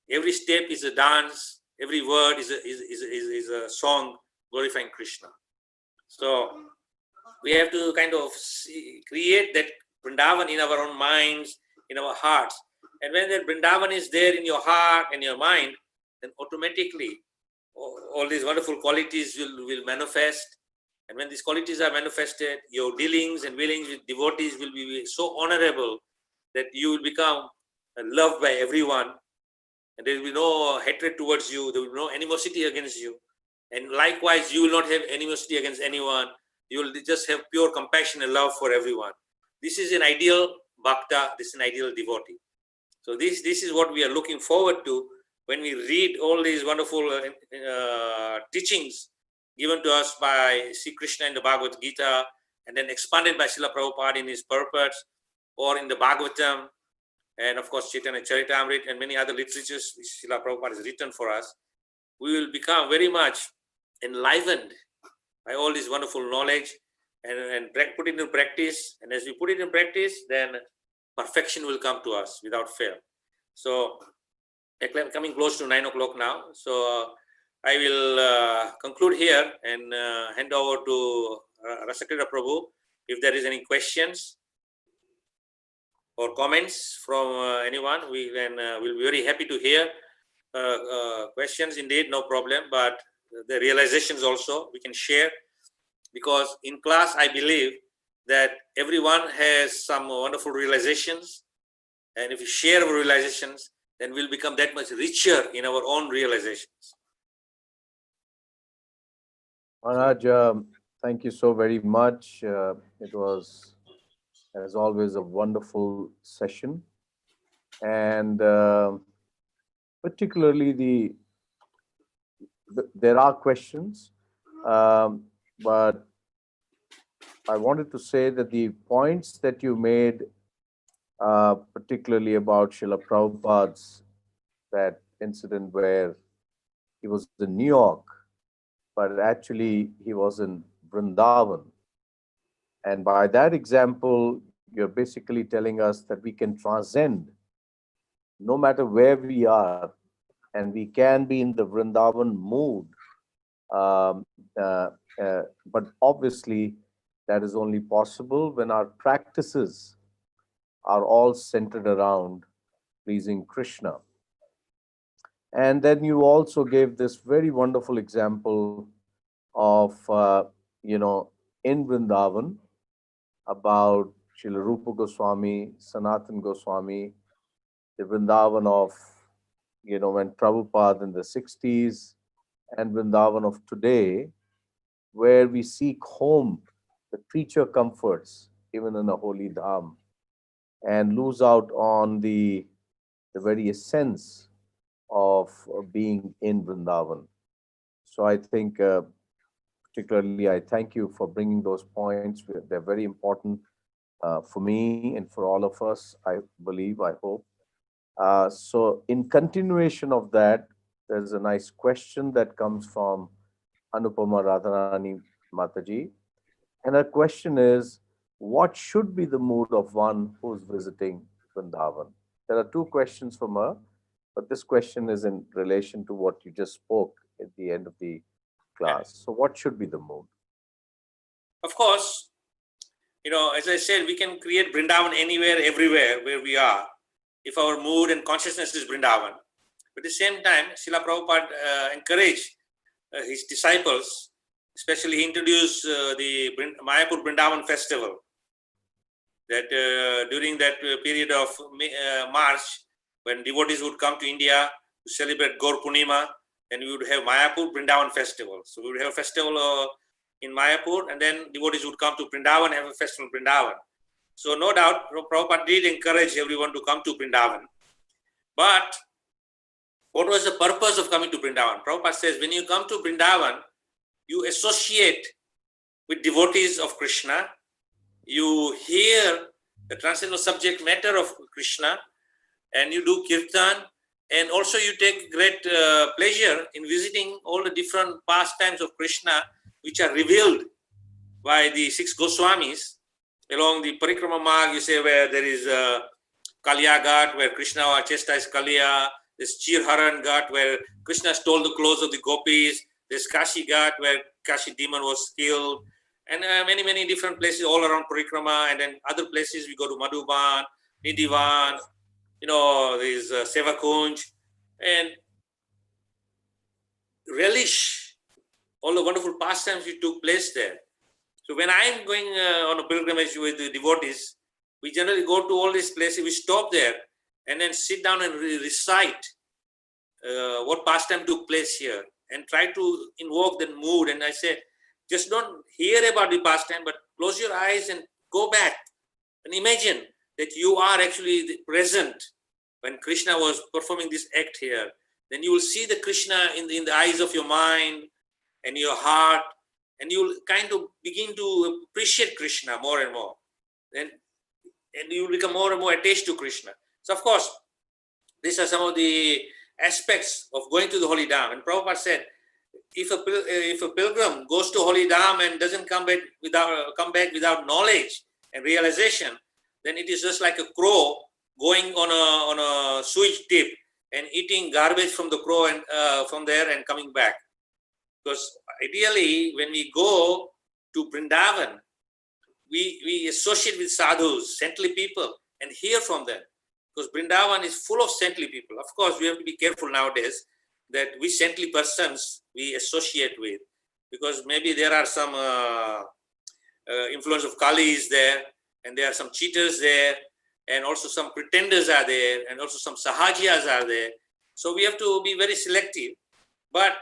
every step is a dance, every word is a song glorifying Krishna. So we have to kind of create that Vrindavan in our own minds, in our hearts. And when that Vrindavan is there in your heart and your mind, then automatically all these wonderful qualities will manifest. And when these qualities are manifested, your dealings and willings with devotees will be so honorable that you will become loved by everyone. And there will be no hatred towards you. There will be no animosity against you. And likewise, you will not have animosity against anyone. You will just have pure compassion and love for everyone. This is an ideal bhakta. This is an ideal devotee. So this is what we are looking forward to when we read all these wonderful teachings given to us by Sri Krishna in the Bhagavad Gita, and then expanded by Srila Prabhupada in his purports, or in the Bhagavatam, and of course Chaitanya Charitamrita and many other literatures which Srila Prabhupada has written for us. We will become very much enlivened by all this wonderful knowledge and put it in practice. And as we put it in practice, then perfection will come to us without fail. So coming close to 9 o'clock now. So I will conclude here and hand over to Rasakrita Prabhu. If there is any questions or comments from anyone, we'll be very happy to hear questions. Indeed, no problem. But the realizations also we can share, because in class I believe that everyone has some wonderful realizations, and if we share our realizations, then we'll become that much richer in our own realizations. Maharaj, thank you so very much. It was, as always, a wonderful session, and particularly there are questions, but I wanted to say that the points that you made, particularly about Srila Prabhupada's, that incident where he was in New York, but actually he was in Vrindavan. And by that example, you're basically telling us that we can transcend no matter where we are, and we can be in the Vrindavan mood. But obviously, that is only possible when our practices are all centered around pleasing Krishna. And then you also gave this very wonderful example of, in Vrindavan, about Srila Rupa Goswami, Sanatana Goswami, the Vrindavan of, when Prabhupada in the 60s, and Vrindavan of today, where we seek home, the creature comforts, even in a holy dham, and lose out on the very essence of being in Vrindavan. So I think, particularly, I thank you for bringing those points. They're very important for me and for all of us, I believe, I hope. So, in continuation of that, there's a nice question that comes from Anupama Radharani Mataji. And her question is, what should be the mood of one who's visiting Vrindavan? There are two questions from her, but this question is in relation to what you just spoke at the end of the Yeah. class. So, what should be the mood? Of course, as I said, we can create Vrindavan anywhere, everywhere where we are, if our mood and consciousness is Vrindavan. But at the same time, Srila Prabhupada encouraged his disciples, especially he introduced the Mayapur Vrindavan festival, that during that period of March, when devotees would come to India to celebrate Gaur Purnima, then we would have Mayapur Vrindavan festival. So we would have a festival in Mayapur, and then devotees would come to Vrindavan and have a festival in Vrindavan. So no doubt, Prabhupada did encourage everyone to come to Vrindavan. But what was the purpose of coming to Vrindavan? Prabhupada says, when you come to Vrindavan, you associate with devotees of Krishna, you hear the transcendental subject matter of Krishna, and you do kirtan, and also you take great pleasure in visiting all the different pastimes of Krishna, which are revealed by the 6 Goswamis along the Parikrama Marg, you say, where there is Kaliya Ghat, where Krishna chastised Kaliya. There's Chirharan Ghat, where Krishna stole the clothes of the gopis. There's Kashi Ghat, where Kashi demon was killed. And many, many different places all around Parikrama. And then other places, we go to Madhuban, Nidhivan, there's Sevakunj. And relish all the wonderful pastimes which took place there. So when I'm going on a pilgrimage with the devotees, we generally go to all these places, we stop there and then sit down and recite what pastime took place here and try to invoke that mood. And I say, just don't hear about the pastime, but close your eyes and go back and imagine that you are actually present when Krishna was performing this act here. Then you will see the Krishna in the eyes of your mind and your heart, and you will kind of begin to appreciate Krishna more and more. And you will become more and more attached to Krishna. So, of course, these are some of the aspects of going to the Holy Dham. And Prabhupada said, if a pilgrim goes to Holy Dham and doesn't come back without knowledge and realization, then it is just like a crow going on a sewage tip and eating garbage from the crow and from there and coming back. Because ideally, when we go to Vrindavan, we associate with sadhus, saintly people, and hear from them. Because Vrindavan is full of saintly people. Of course, we have to be careful nowadays that which saintly persons we associate with. Because maybe there are some influence of Kali is there, and there are some cheaters there, and also some pretenders are there, and also some sahajiyas are there. So we have to be very selective. But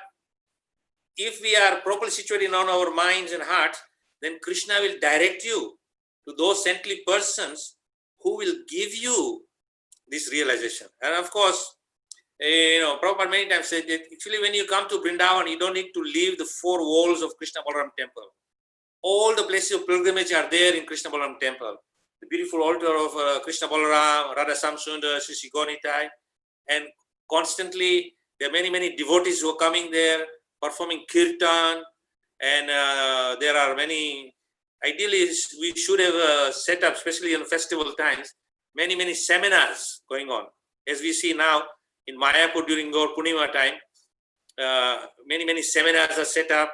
if we are properly situated in our minds and hearts, then Krishna will direct you to those saintly persons who will give you this realization. And of course, Prabhupada many times said that actually when you come to Vrindavan, you don't need to leave the 4 walls of Krishna Balaram temple. All the places of pilgrimage are there in Krishna Balaram temple. The beautiful altar of Krishna Balaram, Radha Samsundar, Sri Gonitai, and constantly there are many, many devotees who are coming there, performing kirtan, and there are many, ideally we should have set up, especially in festival times, many, many seminars going on. As we see now in Mayapur during Gaur Purnima time, many, many seminars are set up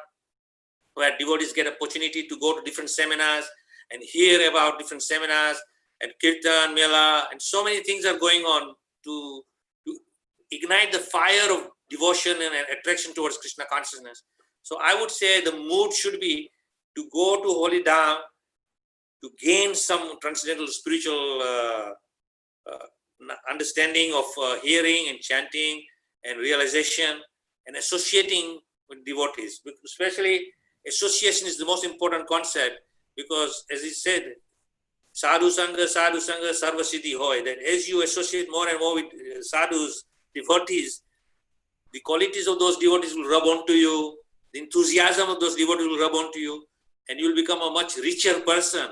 where devotees get opportunity to go to different seminars and hear about different seminars and kirtan, mela, and so many things are going on to ignite the fire of devotion and attraction towards Krishna consciousness. So I would say the mood should be to go to Holy Dham to gain some transcendental spiritual understanding of hearing and chanting and realization and associating with devotees. Especially association is the most important concept because, as he said, sadhu sangha, sarva siddhi hoy, that as you associate more and more with sadhus, devotees, the qualities of those devotees will rub onto you, the enthusiasm of those devotees will rub onto you, and you will become a much richer person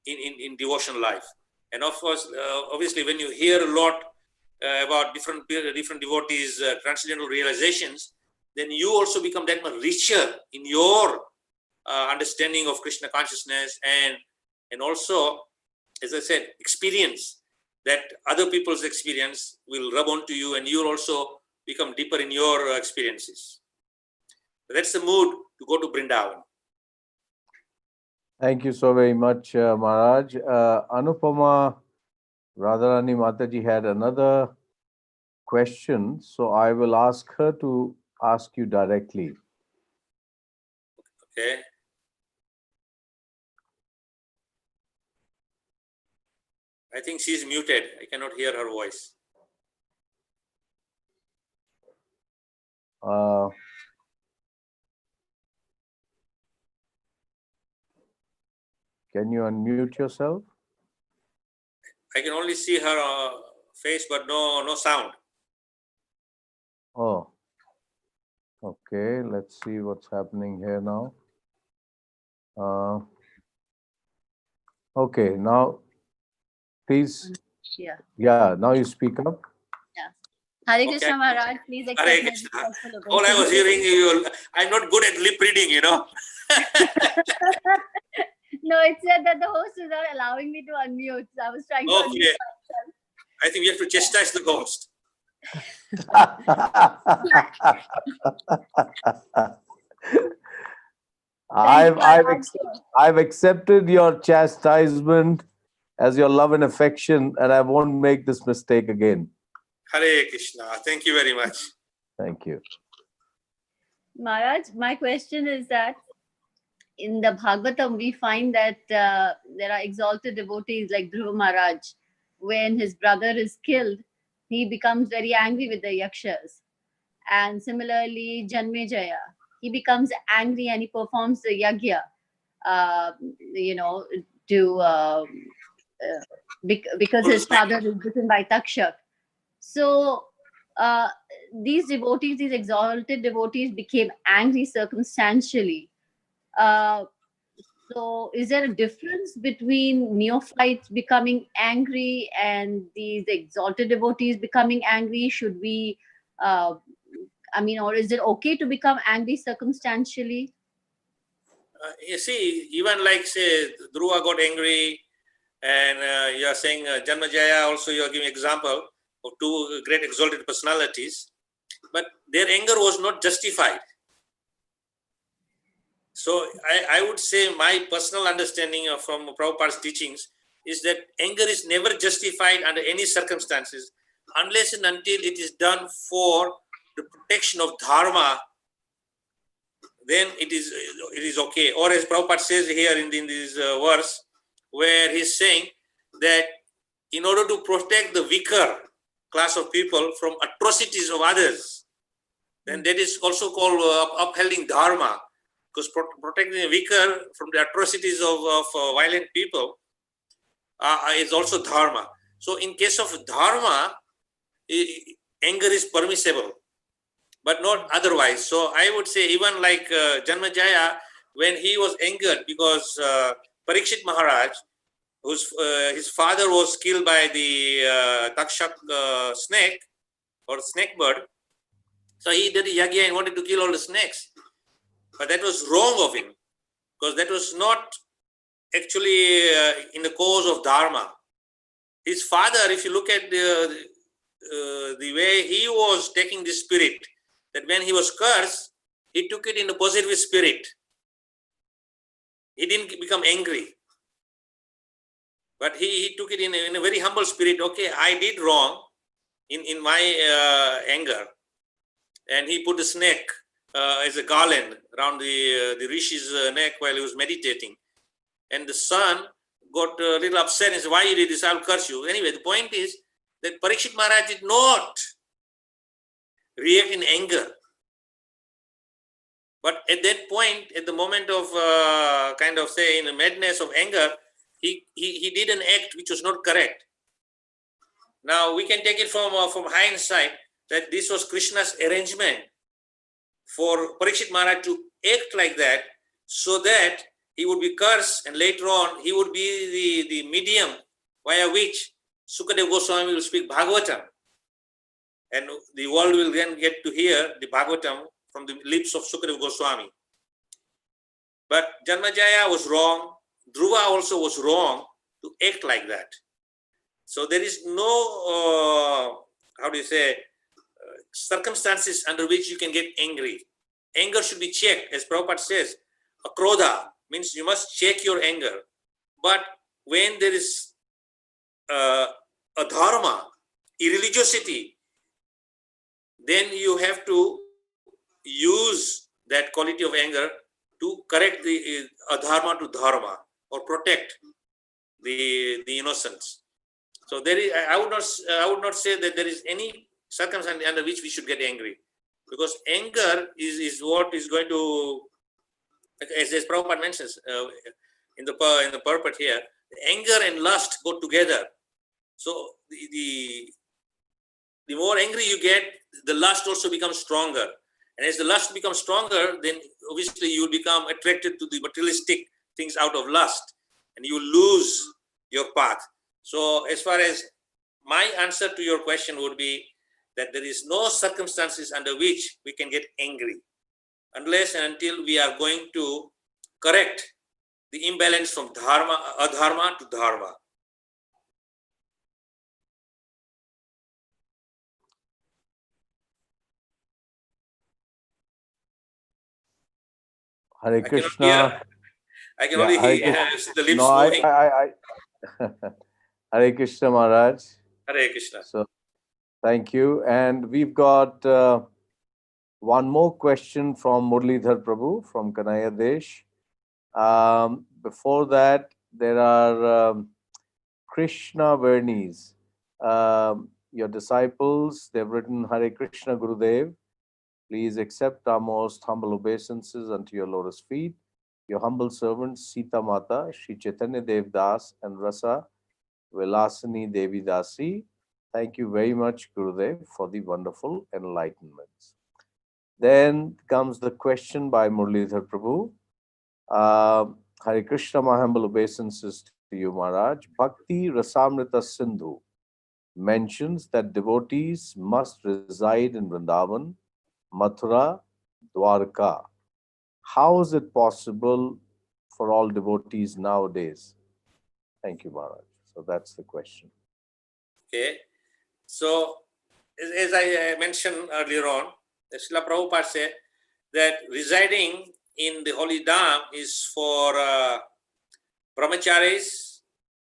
in devotional life. And of course, obviously, when you hear a lot about different devotees' transcendental realizations, then you also become that much richer in your understanding of Krishna consciousness, and also, as I said, experience that other people's experience will rub onto you, and you'll also become deeper in your experiences. That's the mood to go to Vrindavan. Thank you so very much, Maharaj. Anupama Radharani Mataji had another question, so I will ask her to ask you directly. Okay. I think she's muted. I cannot hear her voice. Can you unmute yourself? I can only see her face, but no sound. Oh, okay. Let's see what's happening here now. Okay, now please. Yeah, now you speak up. Hare Krishna Maharaj, please accept Hare my Krishna. respectful All I was obeisance. hearing you, I'm not good at lip reading, you know. No, it said that the host is not allowing me to unmute. So I was trying to unmute Okay. myself. I think we have to chastise the ghost. I've accepted your chastisement as your love and affection, and I won't make this mistake again. Hare Krishna. Thank you very much. Thank you. Maharaj, my question is that in the Bhagavatam, we find that there are exalted devotees like Dhruva Maharaj. When his brother is killed, he becomes very angry with the yakshas. And similarly, Janmejaya, he becomes angry and he performs the yagya, because his father is bitten by Takshak. So these devotees, these exalted devotees, became angry circumstantially. So is there a difference between neophytes becoming angry and these exalted devotees becoming angry? Should we, or is it okay to become angry circumstantially? You see, even like say Dhruva got angry, and you are saying Janmajaya also, you are giving example of two great exalted personalities, but their anger was not justified. So I would say my personal understanding from Prabhupada's teachings is that anger is never justified under any circumstances unless and until it is done for the protection of dharma. Then it is okay. Or as Prabhupada says here in this verse, where he's saying that in order to protect the weaker class of people from atrocities of others, then that is also called upholding dharma, because protecting the weaker from the atrocities of violent people is also dharma. So in case of dharma, anger is permissible, but not otherwise. So I would say even like Janmajaya, when he was angered because Parikshit Maharaj, his father was killed by the Takshak snake or snake bird. So he did a yagya and wanted to kill all the snakes. But that was wrong of him, because that was not actually in the cause of dharma. His father, if you look at the way he was taking this spirit, that when he was cursed, he took it in a positive spirit. He didn't become angry. But he took it in a very humble spirit. Okay, I did wrong in my anger. And he put the snake as a garland around the Rishi's neck while he was meditating. And the son got a little upset and said, why you did this? I'll curse you. Anyway, the point is that Parikshit Maharaj did not react in anger. But at that point, at the moment of kind of say in the madness of anger, he did an act which was not correct. Now we can take it from hindsight that this was Krishna's arrangement for Parikshit Maharaj to act like that, so that he would be cursed, and later on he would be the medium via which Sukadeva Goswami will speak Bhagavatam. And the world will then get to hear the Bhagavatam from the lips of Sukadeva Goswami. But Janmajaya was wrong. Dhruva also was wrong to act like that. So there is no, circumstances under which you can get angry. Anger should be checked. As Prabhupada says, akrodha means you must check your anger. But when there is a dharma, irreligiosity, then you have to use that quality of anger to correct the adharma to dharma or protect the innocence. So there is, I would not say that there is any circumstance under which we should get angry, because anger is what is going to, as Prabhupada mentions in the purport here, anger and lust go together. So the more angry you get, the lust also becomes stronger. And as the lust becomes stronger, then obviously you will become attracted to the materialistic things out of lust, and you lose your path. So as far as my answer to your question would be that there is no circumstances under which we can get angry, unless and until we are going to correct the imbalance from adharma to dharma. Hare Krishna. I can only hear the lips no, moving. Hare Krishna Maharaj. Hare Krishna. So, thank you. And we've got one more question from Murlidhar Prabhu from Kanaya Desh. Before that, there are Krishna Vernis. Your disciples, they've written Hare Krishna Gurudev. Please accept our most humble obeisances unto your lotus feet. Your humble servants, Sita Mata, Shri Chaitanya Dev Das, and Rasa Vilasini Devi Dasi. Thank you very much, Gurudev, for the wonderful enlightenments. Then comes the question by Murlidhar Prabhu. Hare Krishna, my humble obeisances to you, Maharaj. Bhakti Rasamrita Sindhu mentions that devotees must reside in Vrindavan, Mathura, Dwarka. How is it possible for all devotees nowadays? Thank you, Maharaj. So that's the question. Okay. So, as I mentioned earlier on, Srila Prabhupada said that residing in the holy dham is for brahmacharis,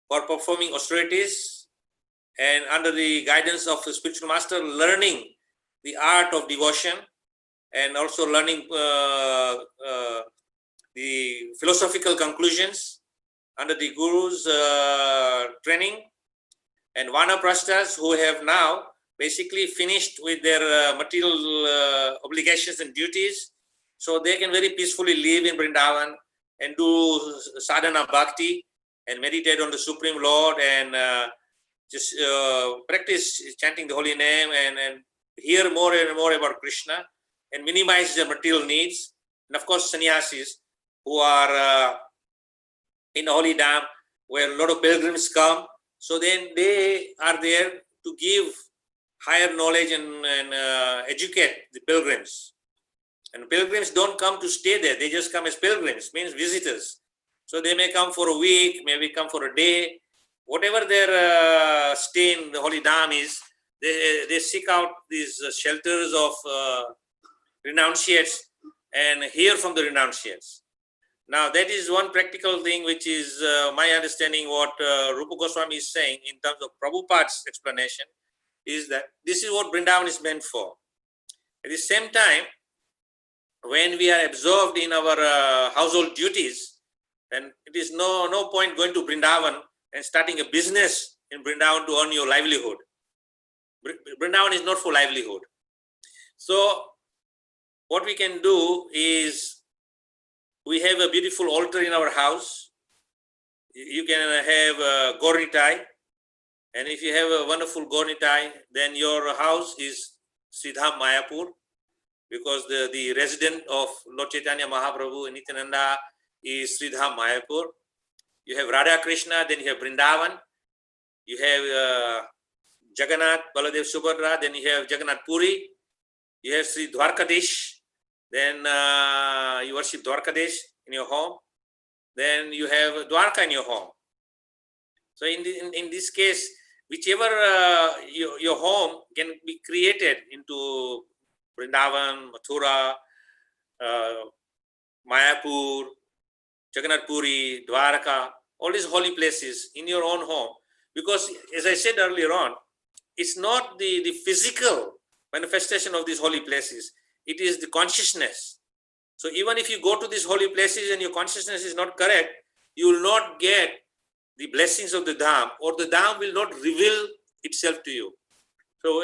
for performing austerities, and under the guidance of the spiritual master, learning the art of devotion, and also learning the philosophical conclusions under the guru's training, and vanaprasthas who have now basically finished with their material obligations and duties, so they can very peacefully live in Vrindavan and do sadhana bhakti and meditate on the Supreme Lord and just practice chanting the holy name and hear more and more about Krishna and minimize their material needs. And of course, sannyasis who are in the holy dham where a lot of pilgrims come. So then they are there to give higher knowledge and educate the pilgrims. And pilgrims don't come to stay there. They just come as pilgrims, means visitors. So they may come for a week, maybe come for a day. Whatever their stay in the holy dham is, they seek out these shelters of renunciates and hear from the renunciates. Now, that is one practical thing which is my understanding what Rupa Goswami is saying in terms of Prabhupada's explanation, is that this is what Vrindavan is meant for. At the same time, when we are absorbed in our household duties, then it is no point going to Vrindavan and starting a business in Vrindavan to earn your livelihood. Vrindavan is not for livelihood. So, what we can do is, we have a beautiful altar in our house. You can have a Gaurnitai. And if you have a wonderful Gaurnitai, then your house is Siddham Mayapur, because the resident of Lord Chaitanya Mahaprabhu and Nityananda is Sridham Mayapur. You have Radha Krishna, then you have Vrindavan. You have Jagannath, Baladev, Subhadra, then you have Jagannath Puri. You have Sri Dwarkadish, then you worship Dwarkadish in your home. Then you have Dwarka in your home. So in this case, whichever your home can be created into Vrindavan, Mathura, Mayapur, Jagannath Puri, Dwarka, all these holy places in your own home. Because as I said earlier on, it's not the physical manifestation of these holy places. It is the consciousness. So even if you go to these holy places and your consciousness is not correct, you will not get the blessings of the Dham, or the Dham will not reveal itself to you. So,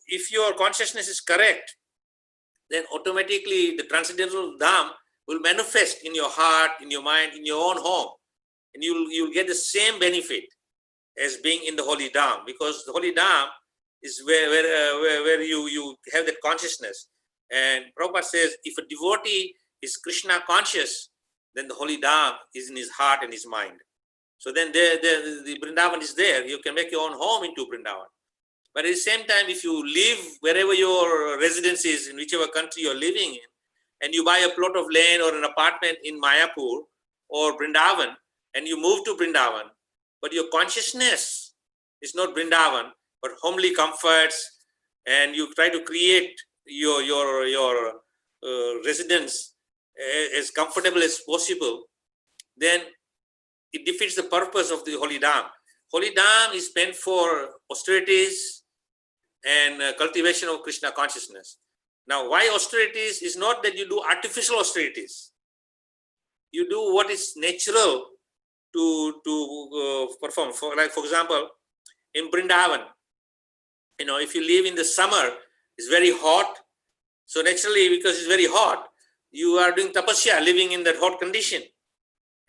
if your consciousness is correct, then automatically the transcendental Dham will manifest in your heart, in your mind, in your own home. And you'll get the same benefit as being in the holy Dham, because the holy Dham is where you have that consciousness. And Prabhupada says, if a devotee is Krishna conscious, then the holy Dham is in his heart and his mind. So then the Vrindavan is there. You can make your own home into Vrindavan. But at the same time, if you live wherever your residence is, in whichever country you're living in, and you buy a plot of land or an apartment in Mayapur or Vrindavan, and you move to Vrindavan, but your consciousness is not Vrindavan, but homely comforts, and you try to create your residence as comfortable as possible, then it defeats the purpose of the holy Dham. Holy Dham is meant for austerities and cultivation of Krishna consciousness. Now, why austerities is not that you do artificial austerities. You do what is natural to perform. For example, in Vrindavan, if you live in the summer, it's very hot. So naturally, because it's very hot, you are doing tapasya, living in that hot condition.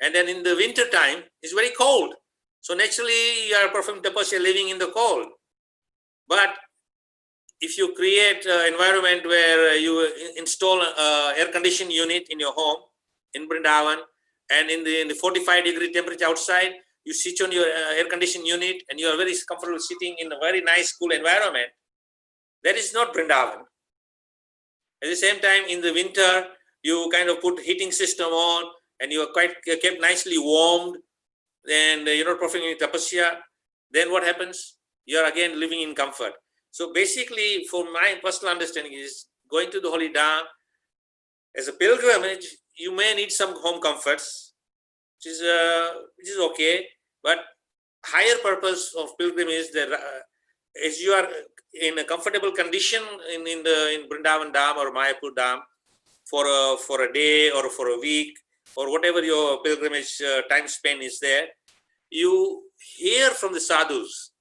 And then in the winter time, it's very cold. So naturally, you are performing tapasya, living in the cold. But if you create an environment where you install an air conditioning unit in your home, in Vrindavan, and in the 45-degree temperature outside, you switch on your air conditioning unit, and you are very comfortable sitting in a very nice, cool environment, that is not Vrindavan. At the same time, in the winter, you kind of put heating system on, and you are kept nicely warmed, and you're not performing tapasya. Then what happens? You are again living in comfort. So basically, for my personal understanding is, going to the holy Dham as a pilgrimage, you may need some home comforts, which is okay. But higher purpose of pilgrimage is that as you are in a comfortable condition in Vrindavan Dham or Mayapur Dham for a day or for a week or whatever your pilgrimage time spent is there, you hear from the sadhus,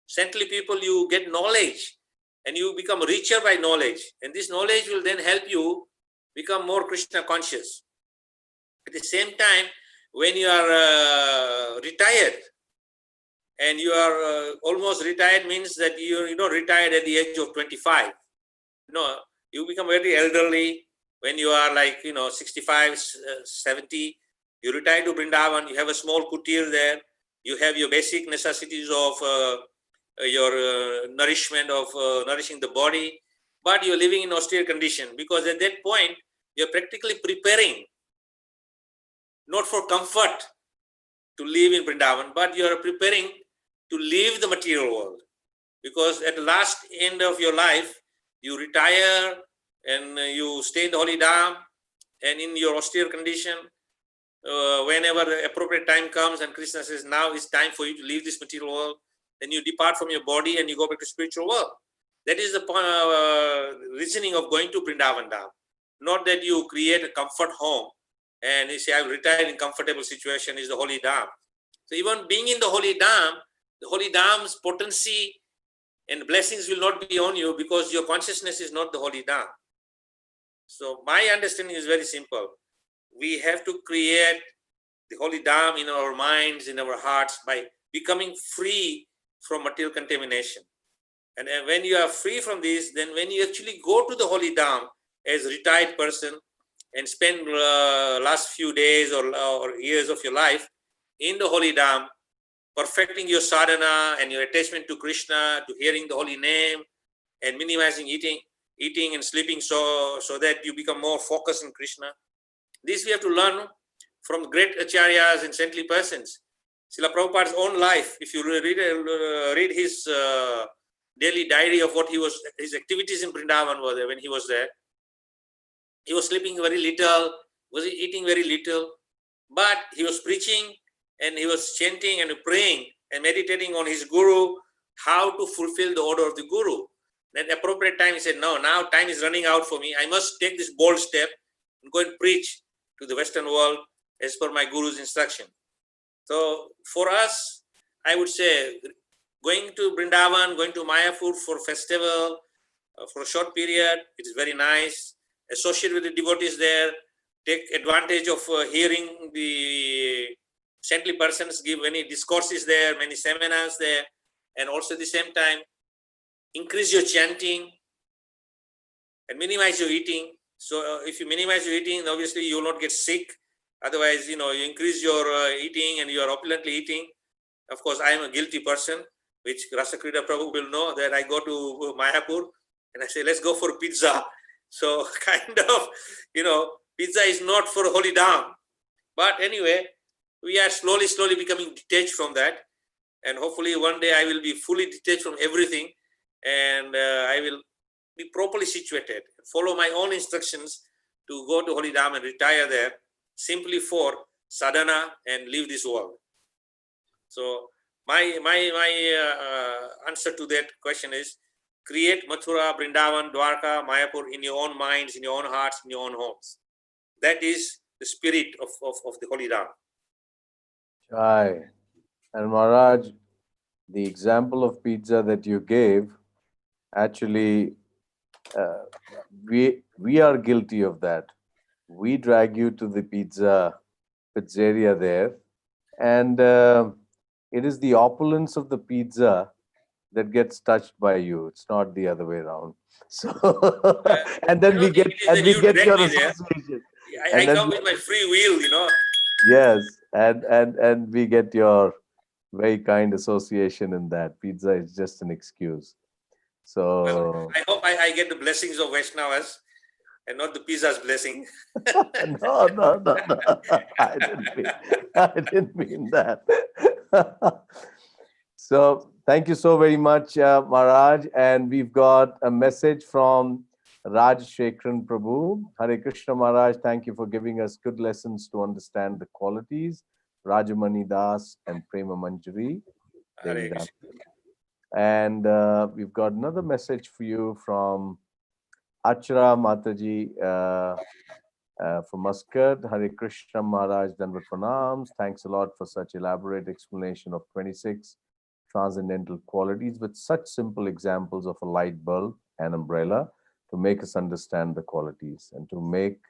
saintly people, you get knowledge and you become richer by knowledge. And this knowledge will then help you become more Krishna conscious. At the same time, when you are retired, and you are almost retired, means that you not retired at the age of 25. You become very elderly when you are 65, 70. You retire to Vrindavan, you have a small kutir there, you have your basic necessities of your nourishment, of nourishing the body, but you're living in austere condition, because at that point, you're practically preparing not for comfort to live in Vrindavan, but you are preparing to leave the material world. Because at the last end of your life, you retire and you stay in the holy Dham, and in your austere condition, whenever the appropriate time comes and Krishna says, now it's time for you to leave this material world, then you depart from your body and you go back to spiritual world. That is the reasoning of going to Vrindavan Dham. Not that you create a comfort home and you say, I've retired in comfortable situation, is the holy Dham. So even being in the holy Dham's potency and blessings will not be on you, because your consciousness is not the holy Dham. So my understanding is very simple. We have to create the holy Dham in our minds, in our hearts, by becoming free from material contamination. And when you are free from this, then when you actually go to the holy Dham as a retired person, and spend last few days or years of your life in the holy dham, perfecting your sadhana and your attachment to Krishna, to hearing the holy name, and minimizing eating and sleeping, so that you become more focused in Krishna. This we have to learn from great acharyas and saintly persons. Srila Prabhupada's own life, if you read his daily diary of what his activities in Vrindavan were there when he was there. He was sleeping very little, was eating very little, but he was preaching and he was chanting and praying and meditating on his guru, how to fulfill the order of the guru. At the appropriate time, he said, no, now time is running out for me. I must take this bold step and go and preach to the Western world as per my guru's instruction. So for us, I would say, going to Vrindavan, going to Mayapur for festival, for a short period, it is very nice. Associate with the devotees there, take advantage of hearing the saintly persons give many discourses there, many seminars there, and also at the same time, increase your chanting and minimize your eating. So if you minimize your eating, obviously you will not get sick. Otherwise, you increase your eating and you are opulently eating. Of course, I am a guilty person, which Rasakrida Prabhu will know that I go to Mayapur and I say, let's go for pizza. So kind of, pizza is not for holy dham. But anyway, we are slowly becoming detached from that. And hopefully one day I will be fully detached from everything and I will be properly situated, follow my own instructions to go to holy dham and retire there simply for sadhana and leave this world. So my answer to that question is, create Mathura, Vrindavan, Dwarka, Mayapur in your own minds, in your own hearts, in your own homes. That is the spirit of the holy dham. Jai. And Maharaj, the example of pizza that you gave, actually, we are guilty of that. We drag you to the pizzeria there, and it is the opulence of the pizza that gets touched by you. It's not the other way around. So, and then we get your association. I come with my free will, Yes, and we get your very kind association in that. Pizza is just an excuse. So well, I hope I get the blessings of Vaishnavas and not the pizza's blessing. No. I didn't mean that. So thank you so very much, Maharaj. And we've got a message from Raj Shekran Prabhu. Hare Krishna Maharaj, thank you for giving us good lessons to understand the qualities. Rajamani Das and Prema Manjari. Hare Krishna. And we've got another message for you from Achara Mataji from Muscat. Hare Krishna Maharaj Danvat Pranams. Thanks a lot for such elaborate explanation of 26 transcendental qualities with such simple examples of a light bulb and umbrella to make us understand the qualities and to make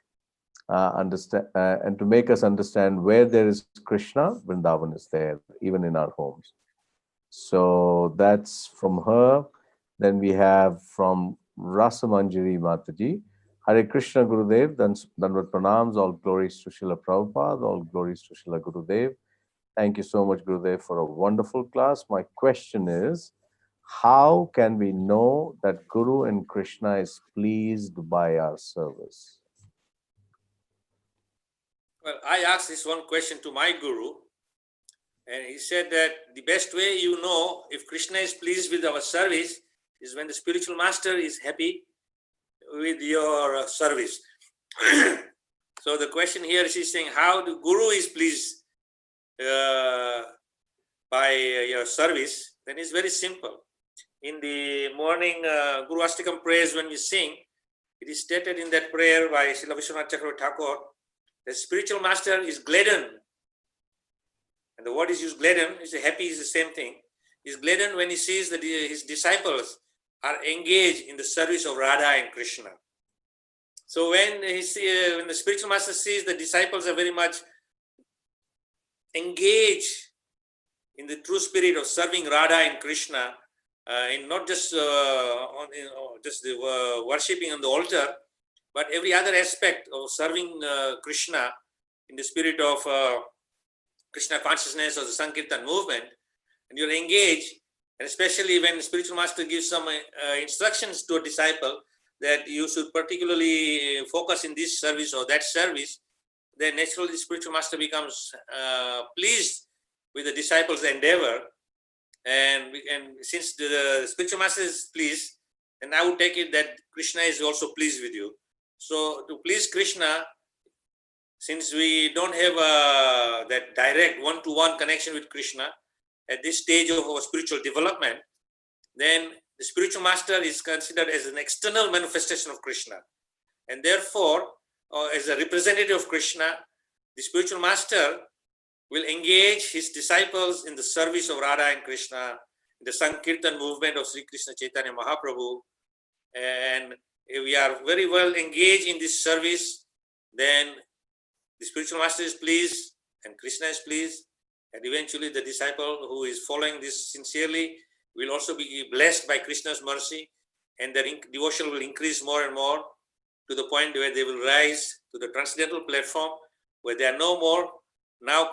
us understand where there is Krishna, Vrindavan is there, even in our homes. So that's from her. Then we have from Rasamanjari Mataji. Hare Krishna Gurudev, Danvat Pranams, all glories to Srila Prabhupada, all glories to Srila Gurudev. Thank you so much, Gurudev, for a wonderful class. My question is, how can we know that Guru and Krishna is pleased by our service? Well, I asked this one question to my Guru, and he said that the best way you know if Krishna is pleased with our service is when the spiritual master is happy with your service. So the question here is he's saying how the Guru is pleased by your service. Then it's very simple. In the morning Guru Astakam prayers when we sing, it is stated in that prayer by Srila Vishwanath Chakravarti Thakur, the spiritual master is gladdened. And the word is used, gladdened, is happy is the same thing. He's gladdened when he sees that his disciples are engaged in the service of Radha and Krishna. So when the spiritual master sees the disciples are very much engaged in the true spirit of serving Radha and Krishna, in not just worshipping on the altar, but every other aspect of serving Krishna in the spirit of Krishna consciousness or the Sankirtan movement, and you're engaged, and especially when the spiritual master gives some instructions to a disciple that you should particularly focus in this service or that service, then naturally the spiritual master becomes pleased with the disciple's endeavor. And since the spiritual master is pleased, then I would take it that Krishna is also pleased with you. So to please Krishna, since we don't have that direct one-to-one connection with Krishna at this stage of our spiritual development, then the spiritual master is considered as an external manifestation of Krishna. And therefore, as a representative of Krishna, the spiritual master will engage his disciples in the service of Radha and Krishna, in the Sankirtan movement of Sri Krishna Chaitanya Mahaprabhu. And if we are very well engaged in this service, then the spiritual master is pleased and Krishna is pleased. And eventually the disciple who is following this sincerely will also be blessed by Krishna's mercy, and their devotion will increase more and more to the point where they will rise to the transcendental platform, where they are no more now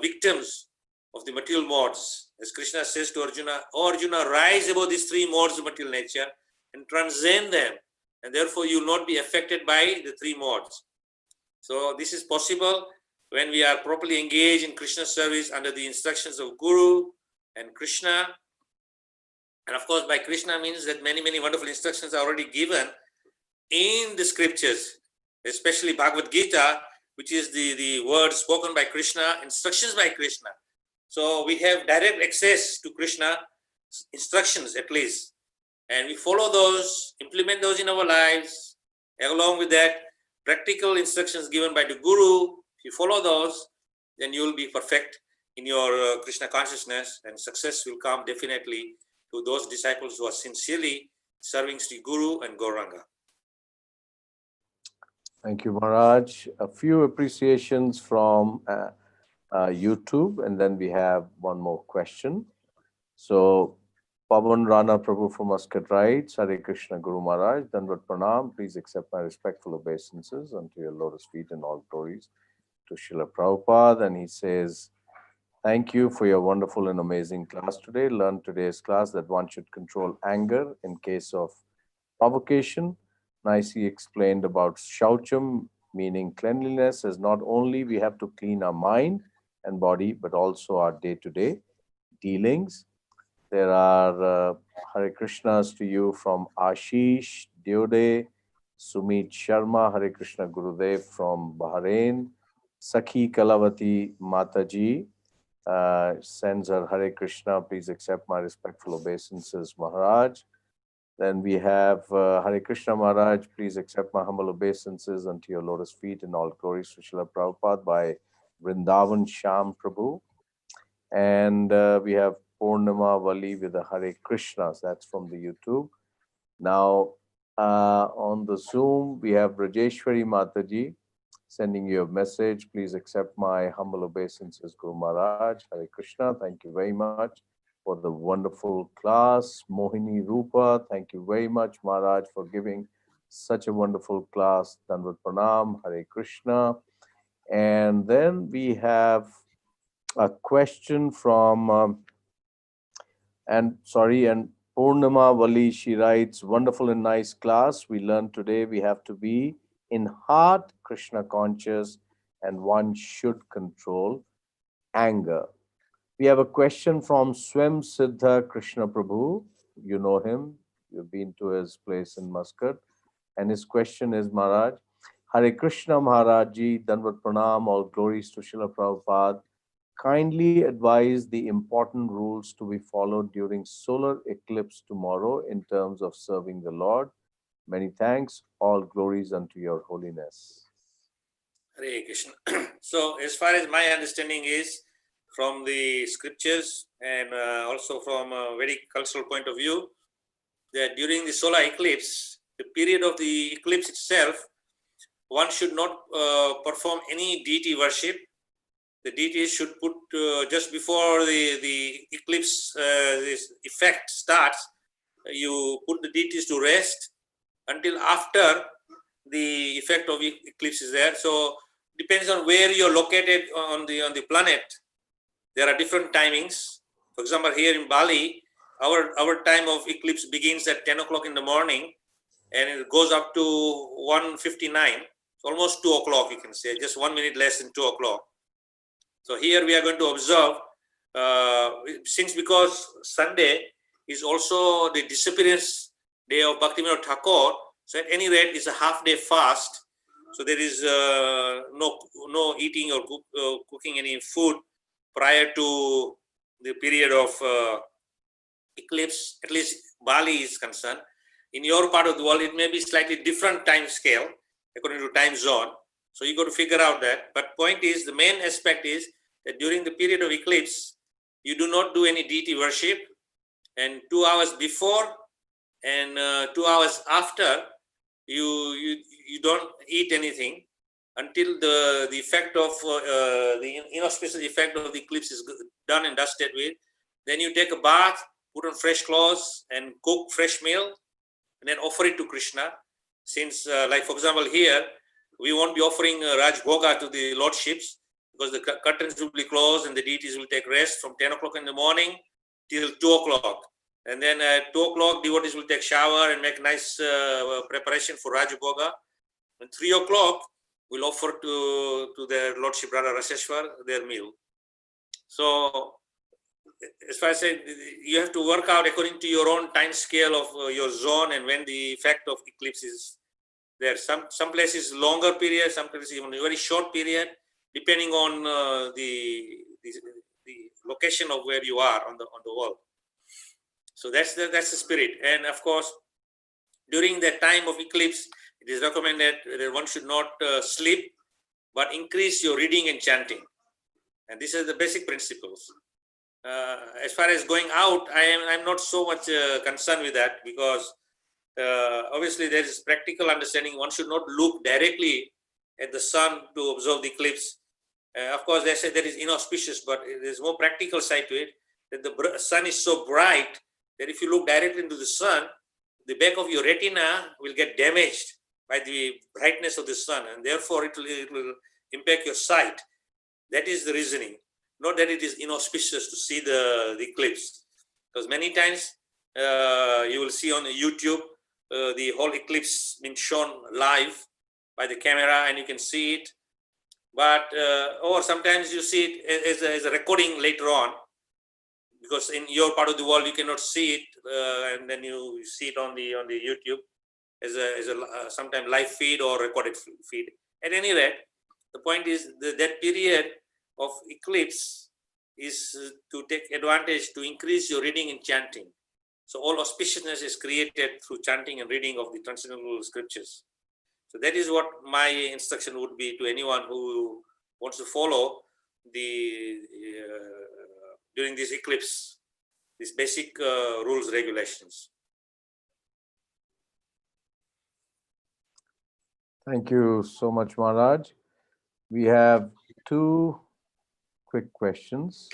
victims of the material modes. As Krishna says to Arjuna, "Oh Arjuna, rise above these three modes of material nature and transcend them, and therefore you will not be affected by the three modes." So this is possible when we are properly engaged in Krishna's service under the instructions of Guru and Krishna. And of course, by Krishna means that many, many wonderful instructions are already given in the scriptures, especially Bhagavad Gita, which is the word spoken by Krishna, instructions by Krishna. So we have direct access to Krishna instructions at least. And we follow those, implement those in our lives. Along with that, practical instructions given by the Guru, if you follow those, then you will be perfect in your Krishna consciousness, and success will come definitely to those disciples who are sincerely serving Sri Guru and Gauranga. Thank you, Maharaj. A few appreciations from YouTube, and then we have one more question. So, Pavan Rana Prabhu from Muscat writes, Hare Krishna Guru Maharaj, Dandavat Pranam, please accept my respectful obeisances unto your lotus feet and all glories to Srila Prabhupada. And he says, thank you for your wonderful and amazing class today. Learned today's class that one should control anger in case of provocation. Nicely explained about Shaucham, meaning cleanliness, as not only we have to clean our mind and body, but also our day-to-day dealings. There are Hare Krishnas to you from Ashish Deode, Sumit Sharma, Hare Krishna Gurudev from Bahrain, Sakhi Kalavati Mataji sends her Hare Krishna, please accept my respectful obeisances, Maharaj. Then we have Hare Krishna Maharaj, please accept my humble obeisances unto your lotus feet and all glories to Srila Prabhupada by Vrindavan Sham Prabhu. And we have Purnima Vali with the Hare Krishnas, that's from the YouTube. Now on the Zoom, we have Rajeshwari Mataji sending you a message. Please accept my humble obeisances, Guru Maharaj. Hare Krishna, thank you very much for the wonderful class. Mohini Rupa, thank you very much, Maharaj, for giving such a wonderful class. Dandavat Pranam, Hare Krishna. And then we have a question from, and Purnima Vali, she writes, wonderful and nice class. We learned today we have to be in heart Krishna conscious, and one should control anger. We have a question from Swam Siddha Krishna Prabhu. You know him. You've been to his place in Muscat. And his question is, Maharaj, Hare Krishna Maharaj Ji, Dandavat Pranam, all glories to Srila Prabhupada. Kindly advise the important rules to be followed during solar eclipse tomorrow in terms of serving the Lord. Many thanks. All glories unto your holiness. Hare Krishna. So as far as my understanding is, from the scriptures and also from a very cultural point of view, that during the solar eclipse, the period of the eclipse itself, one should not perform any deity worship. The deities should put just before the eclipse this effect starts, you put the deities to rest until after the effect of eclipse is there. So depends on where you're located on the planet. There are different timings. For example, here in Bali, our time of eclipse begins at 10 o'clock in the morning, and it goes up to 1:59. It's almost 2 o'clock, you can say, just 1 minute less than 2 o'clock. So here we are going to observe, since because Sunday is also the disappearance day of Bhaktivinoda Thakur, so at any rate it's a half-day fast. So there is no eating or cooking any food prior to the period of eclipse. At least Bali is concerned. In your part of the world, it may be slightly different time scale according to time zone. So you got to figure out that. But point is, the main aspect is that during the period of eclipse, you do not do any deity worship, and 2 hours before and 2 hours after, you don't eat anything until the effect of the inauspicious effect of the eclipse is done and dusted with. Then you take a bath, put on fresh clothes, and cook fresh meal, and then offer it to Krishna. Since, like for example, here we won't be offering Raj Bhoga to the lordships, because the curtains will be closed and the deities will take rest from 10 o'clock in the morning till 2 o'clock. And then at 2 o'clock, devotees will take shower and make nice preparation for Raj Bhoga. And 3 o'clock, we'll offer to their Lordship Radha Raseshwar their meal. So, as far as I say, you have to work out according to your own time scale of your zone and when the effect of eclipse is there. Some places longer period, some places even a very short period, depending on the location of where you are on the world. So that's the spirit. And of course, during the time of eclipse, it is recommended that one should not sleep, but increase your reading and chanting. And these are the basic principles. As far as going out, I'm not so much concerned with that, because obviously there is practical understanding. One should not look directly at the sun to observe the eclipse. Of course, they say that is inauspicious, but there's more practical side to it, that the sun is so bright that if you look directly into the sun, the back of your retina will get damaged by the brightness of the sun, and therefore it will impact your sight. That is the reasoning. Not that it is inauspicious to see the eclipse, because many times you will see on YouTube the whole eclipse being shown live by the camera, and you can see it. But or sometimes you see it as a recording later on, because in your part of the world you cannot see it, and then you see it on the YouTube as a sometimes live feed or recorded feed. At any rate, the point is that period of eclipse is to take advantage to increase your reading and chanting. So all auspiciousness is created through chanting and reading of the transcendental scriptures. So that is what my instruction would be to anyone who wants to follow the during this eclipse, these basic rules, regulations. Thank you so much, Maharaj. We have two quick questions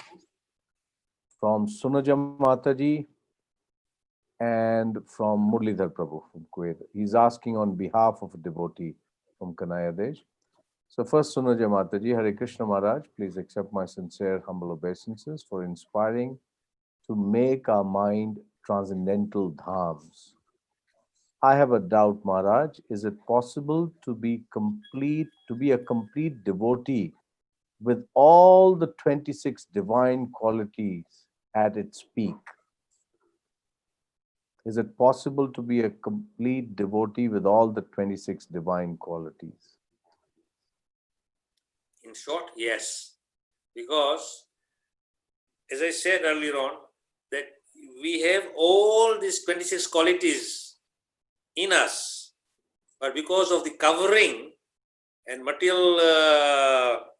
from Sunaja Mataji and from Murlidhar Prabhu from Kuwait. He's asking on behalf of a devotee from Kanaya Desh. So first, Sunaja Mataji, Hare Krishna Maharaj, please accept my sincere humble obeisances for inspiring to make our mind transcendental dhams. I have a doubt, Maharaj. Is it possible to be a complete devotee with all the 26 divine qualities at its peak? Is it possible to be a complete devotee with all the 26 divine qualities? In short, yes. Because, as I said earlier on, that we have all these 26 qualities in us, but because of the covering and material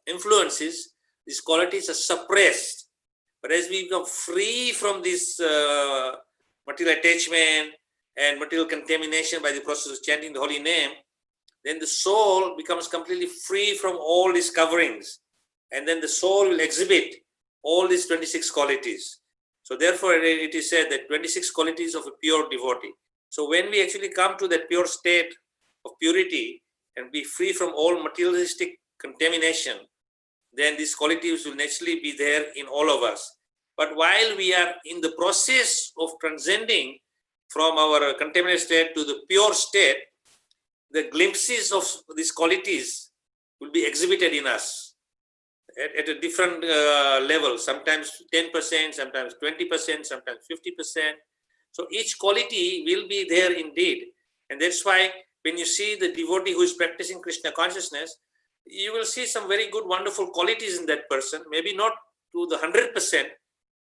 influences, these qualities are suppressed. But as we become free from this material attachment and material contamination by the process of chanting the holy name, then the soul becomes completely free from all these coverings. And then the soul will exhibit all these 26 qualities. So therefore, it is said that 26 qualities of a pure devotee. So when we actually come to that pure state of purity, and be free from all materialistic contamination, then these qualities will naturally be there in all of us. But while we are in the process of transcending from our contaminated state to the pure state, the glimpses of these qualities will be exhibited in us at a different level, sometimes 10%, sometimes 20%, sometimes 50%. So each quality will be there indeed. And that's why when you see the devotee who is practicing Krishna consciousness, you will see some very good, wonderful qualities in that person, maybe not to the 100%,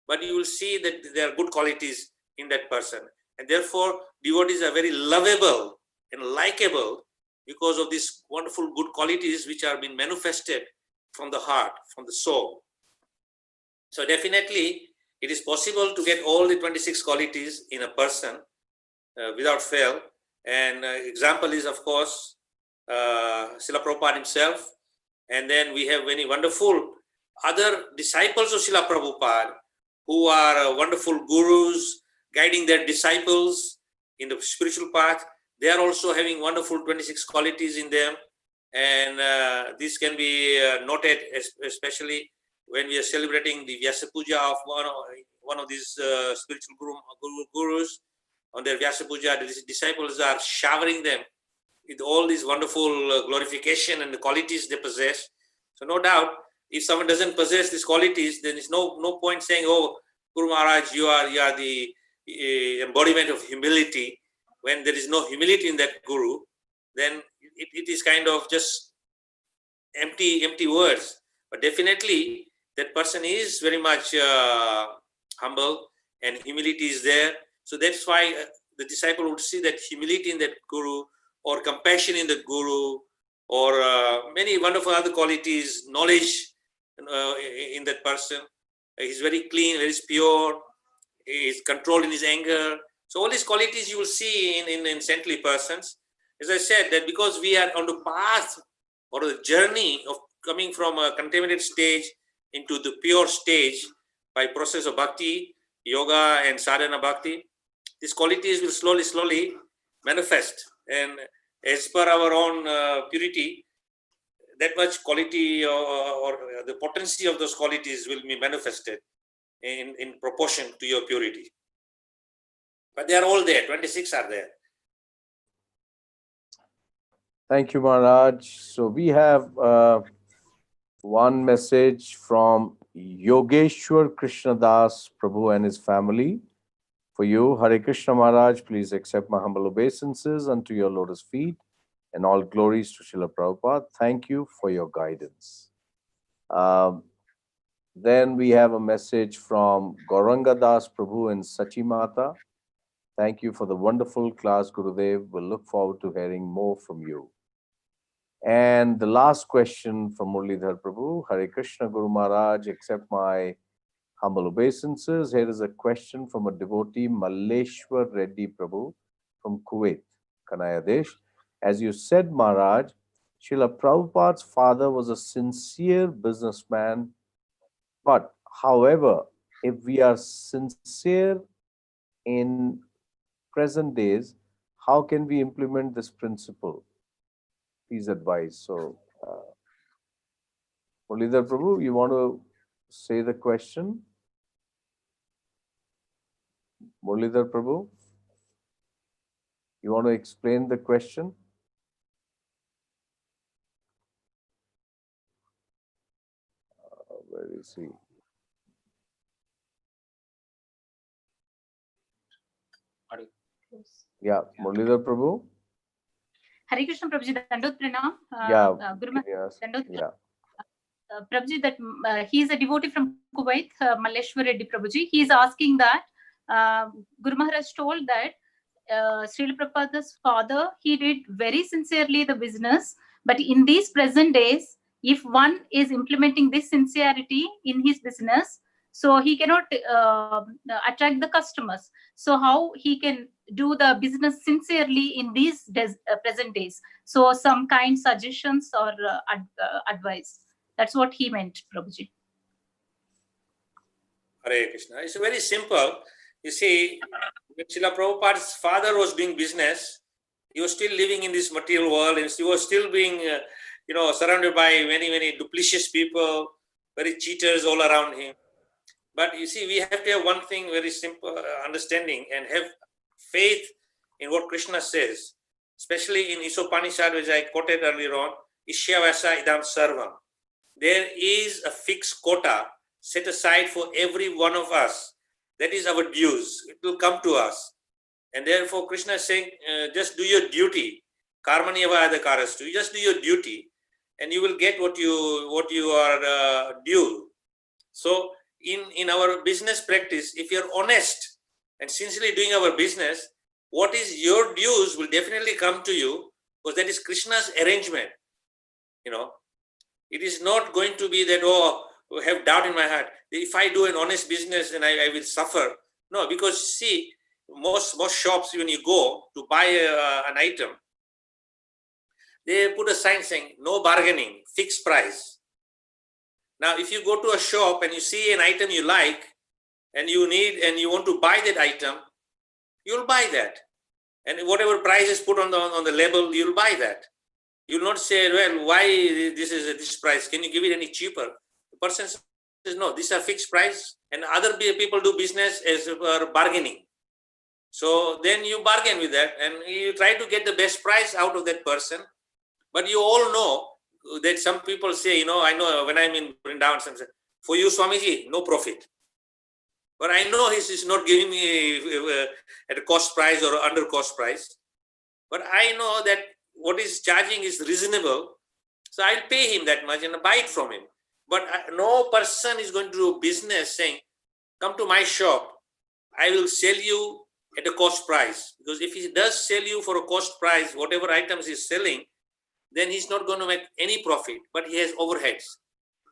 but you will see that there are good qualities in that person. And therefore, devotees are very lovable and likable because of these wonderful good qualities which are being manifested from the heart, from the soul. So definitely, it is possible to get all the 26 qualities in a person without fail. And example is, of course, Srila Prabhupada himself. And then we have many wonderful other disciples of Srila Prabhupada who are wonderful gurus guiding their disciples in the spiritual path. They are also having wonderful 26 qualities in them. And this can be noted, especially when we are celebrating the Vyasa Puja of one of these spiritual gurus. On their Vyasa Puja, the disciples are showering them with all these wonderful glorification and the qualities they possess. So no doubt, if someone doesn't possess these qualities, then there's no point saying, oh, Guru Maharaj, you are the embodiment of humility. When there is no humility in that Guru, then it is kind of just empty words. But definitely, that person is very much humble and humility is there. So that's why the disciple would see that humility in that Guru, or compassion in the Guru, or many wonderful other qualities, knowledge in that person. He's very clean, very pure, he's controlled in his anger. So all these qualities you will see in saintly persons. As I said, that because we are on the path or the journey of coming from a contaminated stage into the pure stage by process of bhakti, yoga and sadhana bhakti, these qualities will slowly manifest. And as per our own purity, that much quality or the potency of those qualities will be manifested in proportion to your purity. But they are all there, 26 are there. Thank you, Maharaj. So we have one message from Yogeshwar Krishnadas Prabhu and his family. For you, Hare Krishna Maharaj, please accept my humble obeisances unto your lotus feet, and all glories to Srila Prabhupada. Thank you for your guidance. Then we have a message from Gauranga Das Prabhu and Sachi Mata. Thank you for the wonderful class, Gurudev. We'll look forward to hearing more from you. And the last question from Murlidhar Prabhu. Hare Krishna Guru Maharaj, accept my humble obeisances. Here is a question from a devotee, Malleshwar Reddy Prabhu from Kuwait, Kanaya Desh. As you said, Maharaj, Srila Prabhupada's father was a sincere businessman. But, however, if we are sincere in present days, how can we implement this principle? Please advise. So, Murlidhar Prabhu, you want to say the question? Murlidhar Prabhu, you want to explain the question? Where is he? Yeah, Murlidhar Prabhu. Hare Krishna Prabhuji, Dandot Pranam. Guru Yes. Dandot Yeah. Prabhuji, that he is a devotee from Kuwait, Malleshwar Reddy Prabhuji. He is asking that Guru Maharaj told that Srila Prabhupada's father, he did very sincerely the business, but in these present days, if one is implementing this sincerity in his business, so he cannot attract the customers. So how he can do the business sincerely in these present days? So some kind suggestions or advice. That's what he meant, Prabhuji. Hare Krishna. It's very simple. You see, when Srila Prabhupada's father was doing business, He was still living in this material world, and he was still being, surrounded by many, many duplicitous people, very cheaters all around him. But you see, we have to have one thing very simple understanding and have faith in what Krishna says, especially in Isopanishad, which I quoted earlier on, Ishyavasa idam sarvam. There is a fixed quota set aside for every one of us. That is our dues. It will come to us. And therefore, Krishna is saying, just do your duty. Karmanyava adhikarastu. You just do your duty, and you will get what you are due. So, in our business practice, if you are honest and sincerely doing our business, what is your dues will definitely come to you, because that is Krishna's arrangement. It is not going to be that, I have doubt in my heart. If I do an honest business, then I will suffer. No, because see, most shops, when you go to buy an item, they put a sign saying no bargaining, fixed price. Now, if you go to a shop and you see an item you like, and you want to buy that item, you'll buy that. And whatever price is put on the label, you'll buy that. You'll not say, well, why this is this price? Can you give it any cheaper? The person says, no, these are fixed price, and other people do business as bargaining. So then you bargain with that, and you try to get the best price out of that person. But you all know that some people say, I know when I'm in Vrindavan, some say, for you, Swamiji, no profit. But I know he's not giving me at a cost price or under cost price. But I know that what he's charging is reasonable. So I'll pay him that much and buy it from him. But no person is going to do business saying, come to my shop, I will sell you at a cost price. Because if he does sell you for a cost price, whatever items he's selling, then he's not going to make any profit, but he has overheads.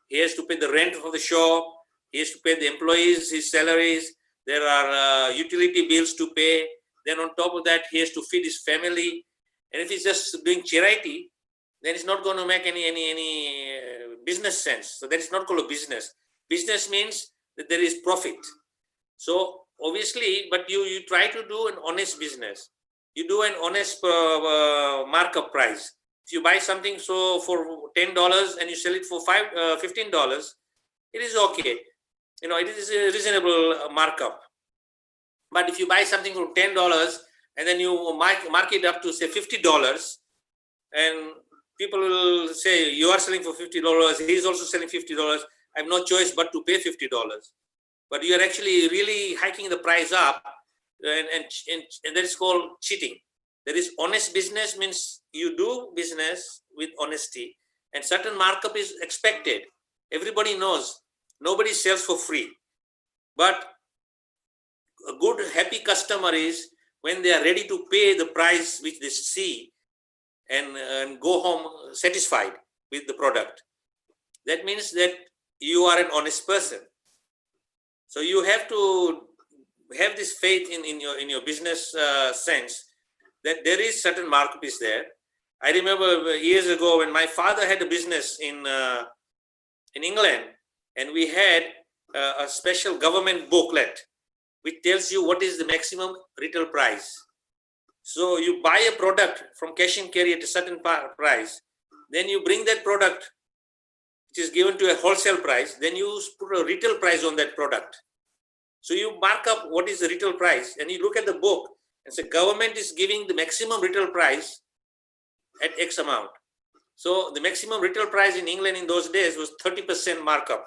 He has to pay the rent for the shop, he has to pay the employees, his salaries, there are utility bills to pay, then on top of that, he has to feed his family. And if he's just doing charity, then it's not going to make any business sense. So that is not called a business. Business means that there is profit. So obviously, but you try to do an honest business. You do an honest markup price. If you buy something for $10 and you sell it for $15, it is okay. It is a reasonable markup. But if you buy something for $10 and then you mark it up to say $50, and people will say you are selling for $50, he is also selling $50. I have no choice but to pay $50. But you are actually really hiking the price up, and that is called cheating. There is honest business, means you do business with honesty, and certain markup is expected. Everybody knows nobody sells for free. But a good, happy customer is when they are ready to pay the price which they see and go home satisfied with the product. That means that you are an honest person. So you have to have this faith in your business sense, that there is certain markup is there. I remember years ago when my father had a business in England, and we had a special government booklet which tells you what is the maximum retail price. So you buy a product from cash and carry at a certain price, then you bring that product which is given to a wholesale price, then you put a retail price on that product. So you mark up what is the retail price, and you look at the book and say government is giving the maximum retail price at X amount. So the maximum retail price in England in those days was 30% markup.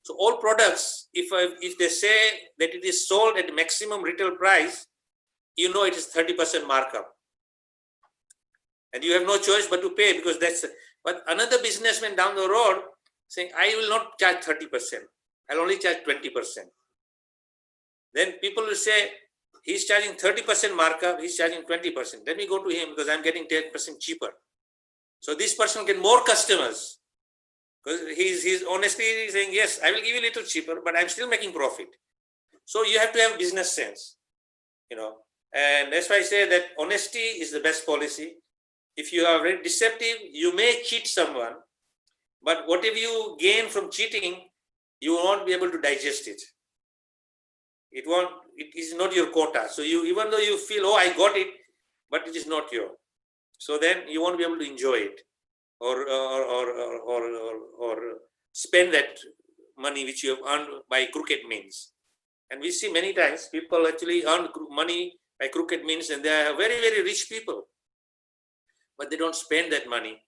So all products, if they say that it is sold at maximum retail price, you know it is 30% markup. And you have no choice but to pay, because that's. But another businessman down the road saying, I will not charge 30%. I'll only charge 20%. Then people will say, he's charging 30% markup, he's charging 20%. Let me go to him because I'm getting 10% cheaper. So this person get more customers because he's honestly saying, yes, I will give you a little cheaper, but I'm still making profit. So you have to have business sense, and that's why I say that honesty is the best policy. If you are very deceptive, you may cheat someone, but whatever you gain from cheating, you won't be able to digest it. It is not your quota. So even though you feel, I got it, but it is not yours. So then you won't be able to enjoy it or spend that money which you have earned by crooked means. And we see many times people actually earn money by crooked means, and they are very, very rich people, but they don't spend that money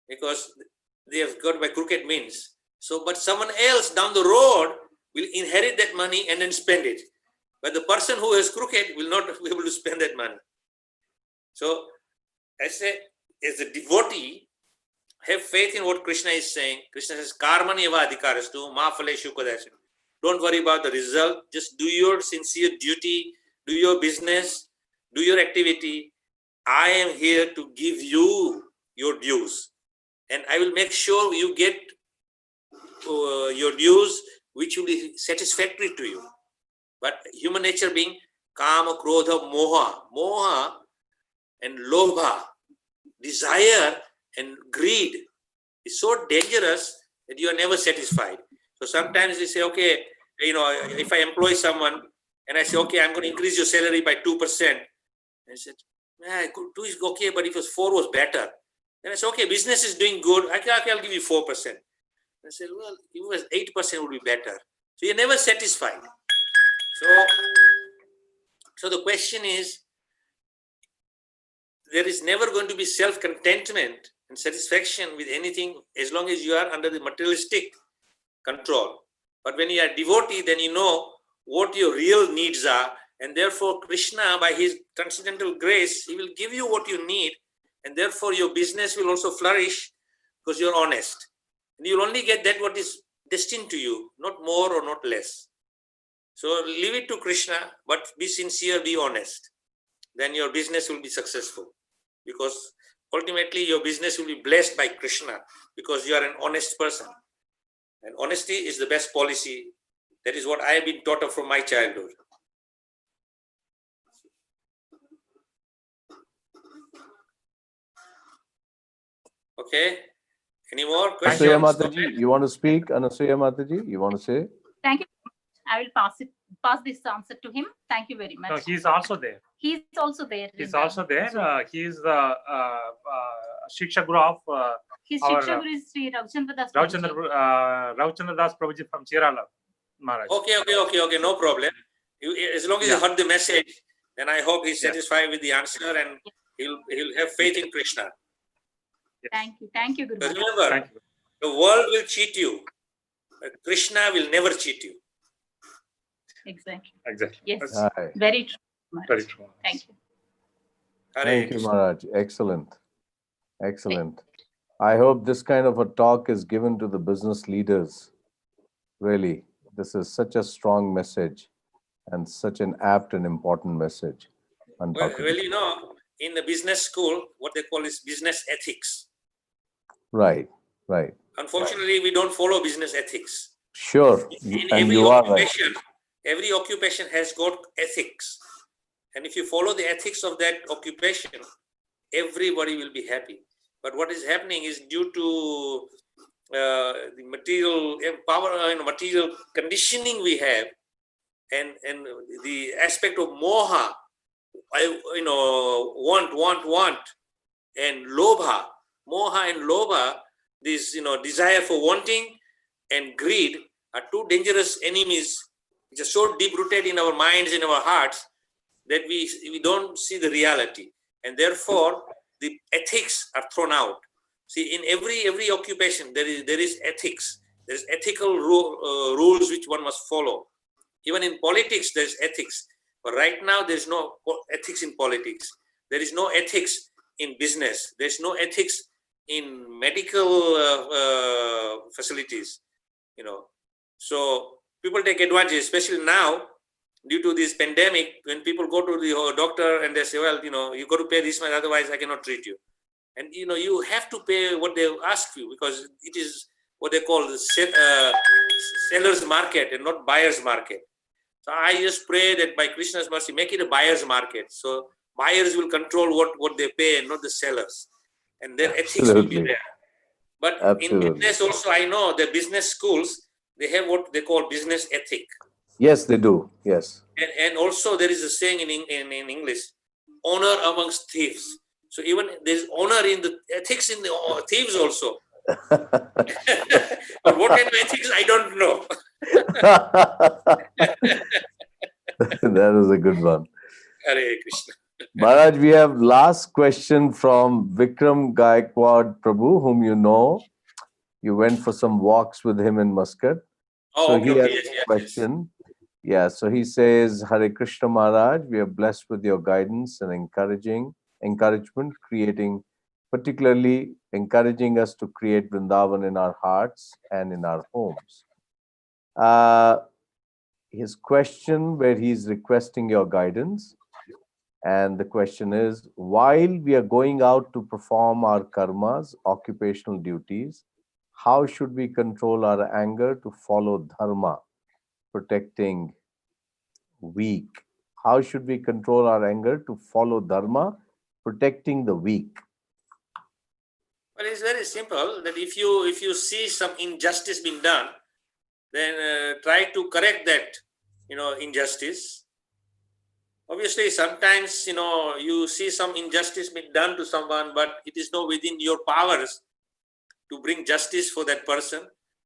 because they have got by crooked means. So, but someone else down the road will inherit that money and then spend it. But the person who is crooked will not be able to spend that money. So, I say, as a devotee, have faith in what Krishna is saying. Krishna says, Karmani eva adhikarastu ma phaleshu kadasya. Don't worry about the result. Just do your sincere duty, do your business, do your activity. I am here to give you your dues. And I will make sure you get your dues which will be satisfactory to you. But human nature being kama, krodha, moha and lobha, desire and greed is so dangerous that you are never satisfied. So sometimes they say, okay, if I employ someone and I say, okay, I'm going to increase your salary by 2%. And I said, 2 is okay, but if it was 4 was better. Then I said, okay, business is doing good. I'll give you 4%. I said, well, if it was 8% would be better. So you're never satisfied. So the question is, there is never going to be self-contentment and satisfaction with anything as long as you are under the materialistic control. But when you are devotee, then you know what your real needs are. And therefore, Krishna, by his transcendental grace, he will give you what you need. And therefore, your business will also flourish because you're honest. And you'll only get that what is destined to you, not more or not less. So leave it to Krishna, but be sincere, be honest. Then your business will be successful. Because ultimately, your business will be blessed by Krishna because you are an honest person. And honesty is the best policy. That is what I have been taught of from my childhood. Okay. Any more questions? Anasuya Mataji, you want to speak? Anasuya Mataji, you want to say? Thank you. I will pass this answer to him. Thank you very much. No, he is also there. He is also there. He is also there. He is the Shiksha Guru of His our, Shiksha Guru is Sri Ravichandra Das Ravichandra Das Prabhuji from Chirala, Maharaj. Okay, no problem. As long as you heard the message, then I hope he's Yeah. satisfied with the answer and he'll have faith in Krishna. Yes. Thank you, Guru. Because remember, Thank you. the world will cheat you, but Krishna will never cheat you. Exactly. Exactly. Yes. Hi. Very true. Maharaj. Very true. Thank you. Hare Thank you, Krishna. Maharaj. Excellent. Excellent. I hope this kind of a talk is given to the business leaders. Really, this is such a strong message and such an apt and important message. on Well, Bhagavad. in the business school, what they call is business ethics. Right. Unfortunately, we don't follow business ethics. Sure. In And every you are right. occupation, every occupation has got ethics. And if you follow the ethics of that occupation, everybody will be happy. But what is happening is due to the material power and material conditioning we have, and the aspect of moha, want, and lobha, moha and lobha, this desire for wanting and greed are two dangerous enemies which are so deep rooted in our minds, in our hearts, that we don't see the reality, and therefore the ethics are thrown out. See, in every occupation there is ethics. There is ethical rules which one must follow. Even in politics there is ethics, but right now there is no ethics in politics. There is no ethics in business. There is no ethics in medical facilities. So people take advantage, especially now due to this pandemic, when people go to the doctor and they say, well, you got to pay this much, otherwise I cannot treat you. And you have to pay what they ask you, because it is what they call the seller's market and not buyer's market. So I just pray that by Krishna's mercy, make it a buyer's market. So buyers will control what they pay and not the sellers. And their ethics will be there. But in business also, I know the business schools, they have what they call business ethic. Yes, they do. Yes. And also there is a saying in English, honor amongst thieves. So even there's honor in the ethics in the thieves also. But what kind of ethics, I don't know. That was a good one. Hare Krishna. Maharaj, we have last question from Vikram Gaikwad Prabhu, whom you know. You went for some walks with him in Muscat. Oh, So okay, he okay, has yes, a yes, question. Yeah, so he says, Hare Krishna Maharaj, we are blessed with your guidance and encouragement, particularly encouraging us to create Vrindavan in our hearts and in our homes. His question, where he's requesting your guidance, and the question is, while we are going out to perform our karmas, occupational duties, how should we control our anger to follow dharma, protecting weak? How should we control our anger to follow dharma, protecting the weak? Well, it's very simple that if you see some injustice being done, then try to correct that, injustice. Obviously, sometimes, you see some injustice being done to someone, but it is not within your powers to bring justice for that person.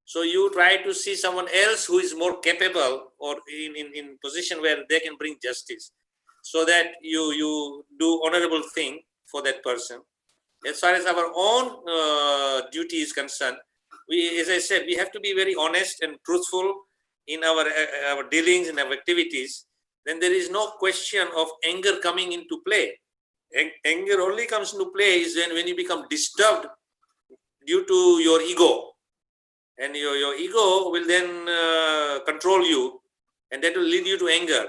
So you try to see someone else who is more capable or in position where they can bring justice, so that you do honorable thing for that person. As far as our own duty is concerned, as I said, we have to be very honest and truthful in our dealings and our activities. Then there is no question of anger coming into play. Anger only comes into play is when you become disturbed due to your ego, and your ego will then control you, and that will lead you to anger.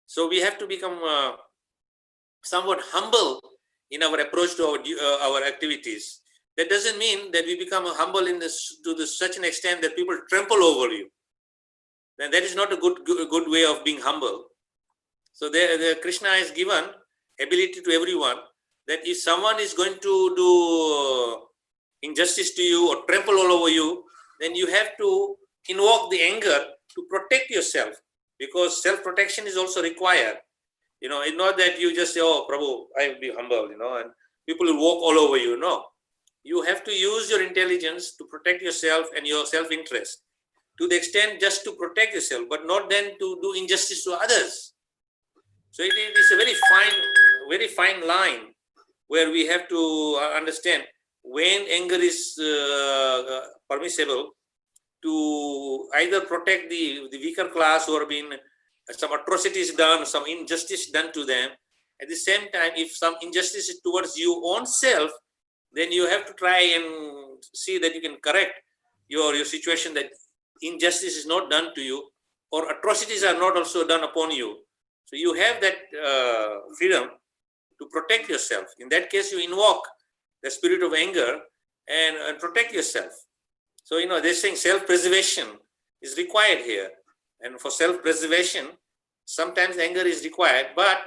So we have to become somewhat humble in our approach to our activities. That doesn't mean that we become humble to such an extent that people trample over you. Then that is not a good way of being humble. So the Krishna has given ability to everyone that if someone is going to do injustice to you or trample all over you, then you have to invoke the anger to protect yourself, because self-protection is also required. It's not that you just say, oh, Prabhu, I will be humble, and people will walk all over you. No. You have to use your intelligence to protect yourself and your self-interest to the extent just to protect yourself, but not then to do injustice to others. So it is a very fine line where we have to understand when anger is permissible to either protect the weaker class who are being some atrocities done, some injustice done to them. At the same time, if some injustice is towards your own self, then you have to try and see that you can correct your situation, that injustice is not done to you or atrocities are not also done upon you. So you have that freedom to protect yourself. In that case, you invoke the spirit of anger and protect yourself. So, they're saying self-preservation is required here. And for self-preservation, sometimes anger is required. But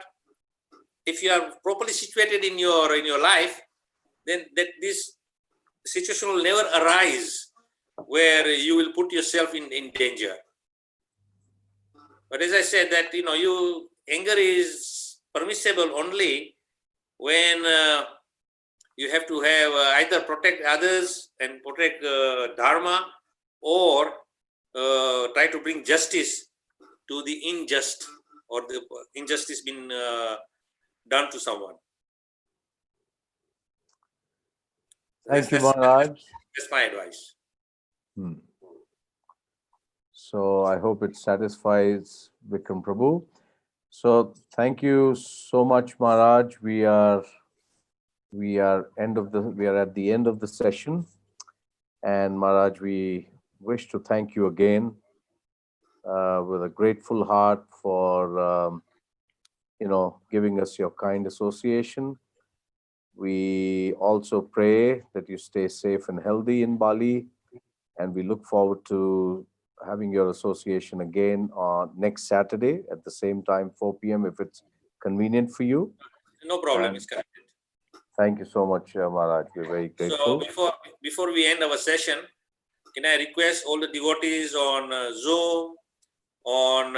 if you are properly situated in your life, then this situation will never arise where you will put yourself in danger. But as I said, that anger is permissible only when you have to have either protect others and protect dharma, or try to bring justice to the unjust or the injustice being done to someone. Thank you, Maharaj. That's my advice. So I hope it satisfies Vikram Prabhu. So thank you so much, Maharaj. We are at the end of the session, and Maharaj, we wish to thank you again with a grateful heart for giving us your kind association. We also pray that you stay safe and healthy in Bali, and we look forward to having your association again on next Saturday at the same time, 4 p.m. if it's convenient for you. No problem. It's connected. Thank you so much, Maharaj. We're very grateful. So before we end our session, can I request all the devotees on Zoom, on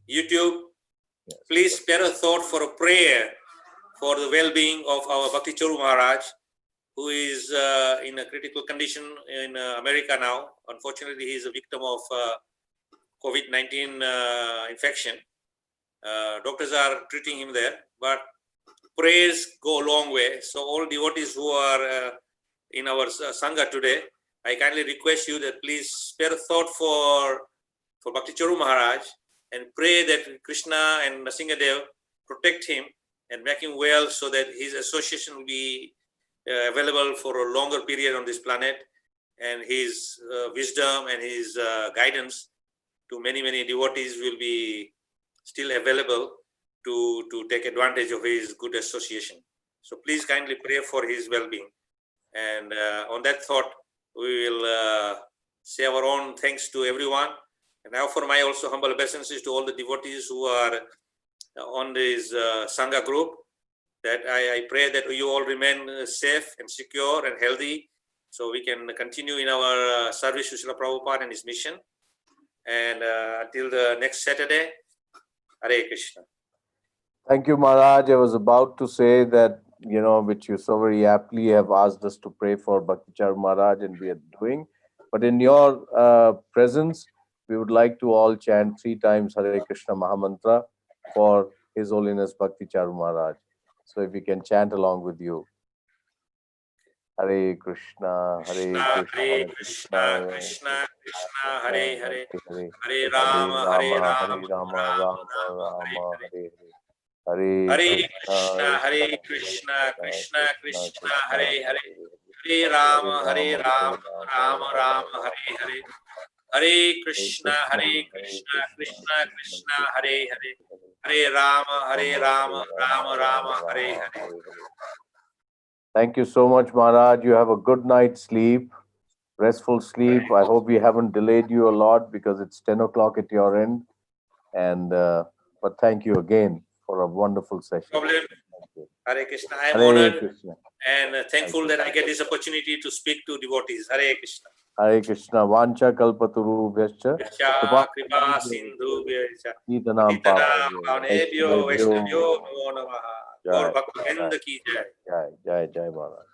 YouTube, please spare a thought for a prayer for the well-being of our Bhakti Charu Maharaj, who is in a critical condition in America now. Unfortunately, he is a victim of COVID-19 infection. Doctors are treating him there, but prayers go a long way. So all devotees who are in our Sangha today, I kindly request you that please spare a thought for Bhakti Charu Maharaj and pray that Krishna and Nrsingadev protect him and make him well, so that his association will be available for a longer period on this planet, and his wisdom and his guidance to many devotees will be still available to take advantage of his good association. So please kindly pray for his well-being. And on that thought, we will say our own thanks to everyone. And now for my also humble obeisances to all the devotees who are on this Sangha group, that I pray that you all remain safe and secure and healthy, so we can continue in our service to Srila Prabhupada and his mission. And until the next Saturday, Hare Krishna. Thank you, Maharaj. I was about to say that, which you so very aptly have asked us to pray for Bhakti Charu Maharaj, and we are doing. But in your presence, we would like to all chant 3 times Hare Krishna Mahamantra for His Holiness Bhakti Charu Maharaj. So if we can chant along with you. Hare Krishna, Hare Hare Krishna, Krishna, Krishna Krishna, Hare Hare, Hare Hare Rama, Hare Rama, Hare Rama, Rama Rama, Hare Hare. Hare Krishna, Hare Krishna, Krishna Krishna, Hare Hare, Hare Rama, Hare Rama, Rama Rama, Hare Hare. Hare Krishna, Krishna Krishna, Hare Hare, Hare Rama, Rama Rama, Hare Hare. Thank you so much, Maharaj. You have a good night's sleep, restful sleep. I hope we haven't delayed you a lot because it's 10 o'clock at your end. And but thank you again for a wonderful session. Problem. Hare Krishna. I am Hare honored Krishna. and thankful that I get this opportunity to speak to devotees. Hare Krishna. Hare Krishna. Vancha kalpaturu vyascha. Kripa sindhu vyascha. Nitanam pavanebhyo vaishnavyo namo namaha. Gaur Bhakta Vrinda ki jai. Jai Maharaj.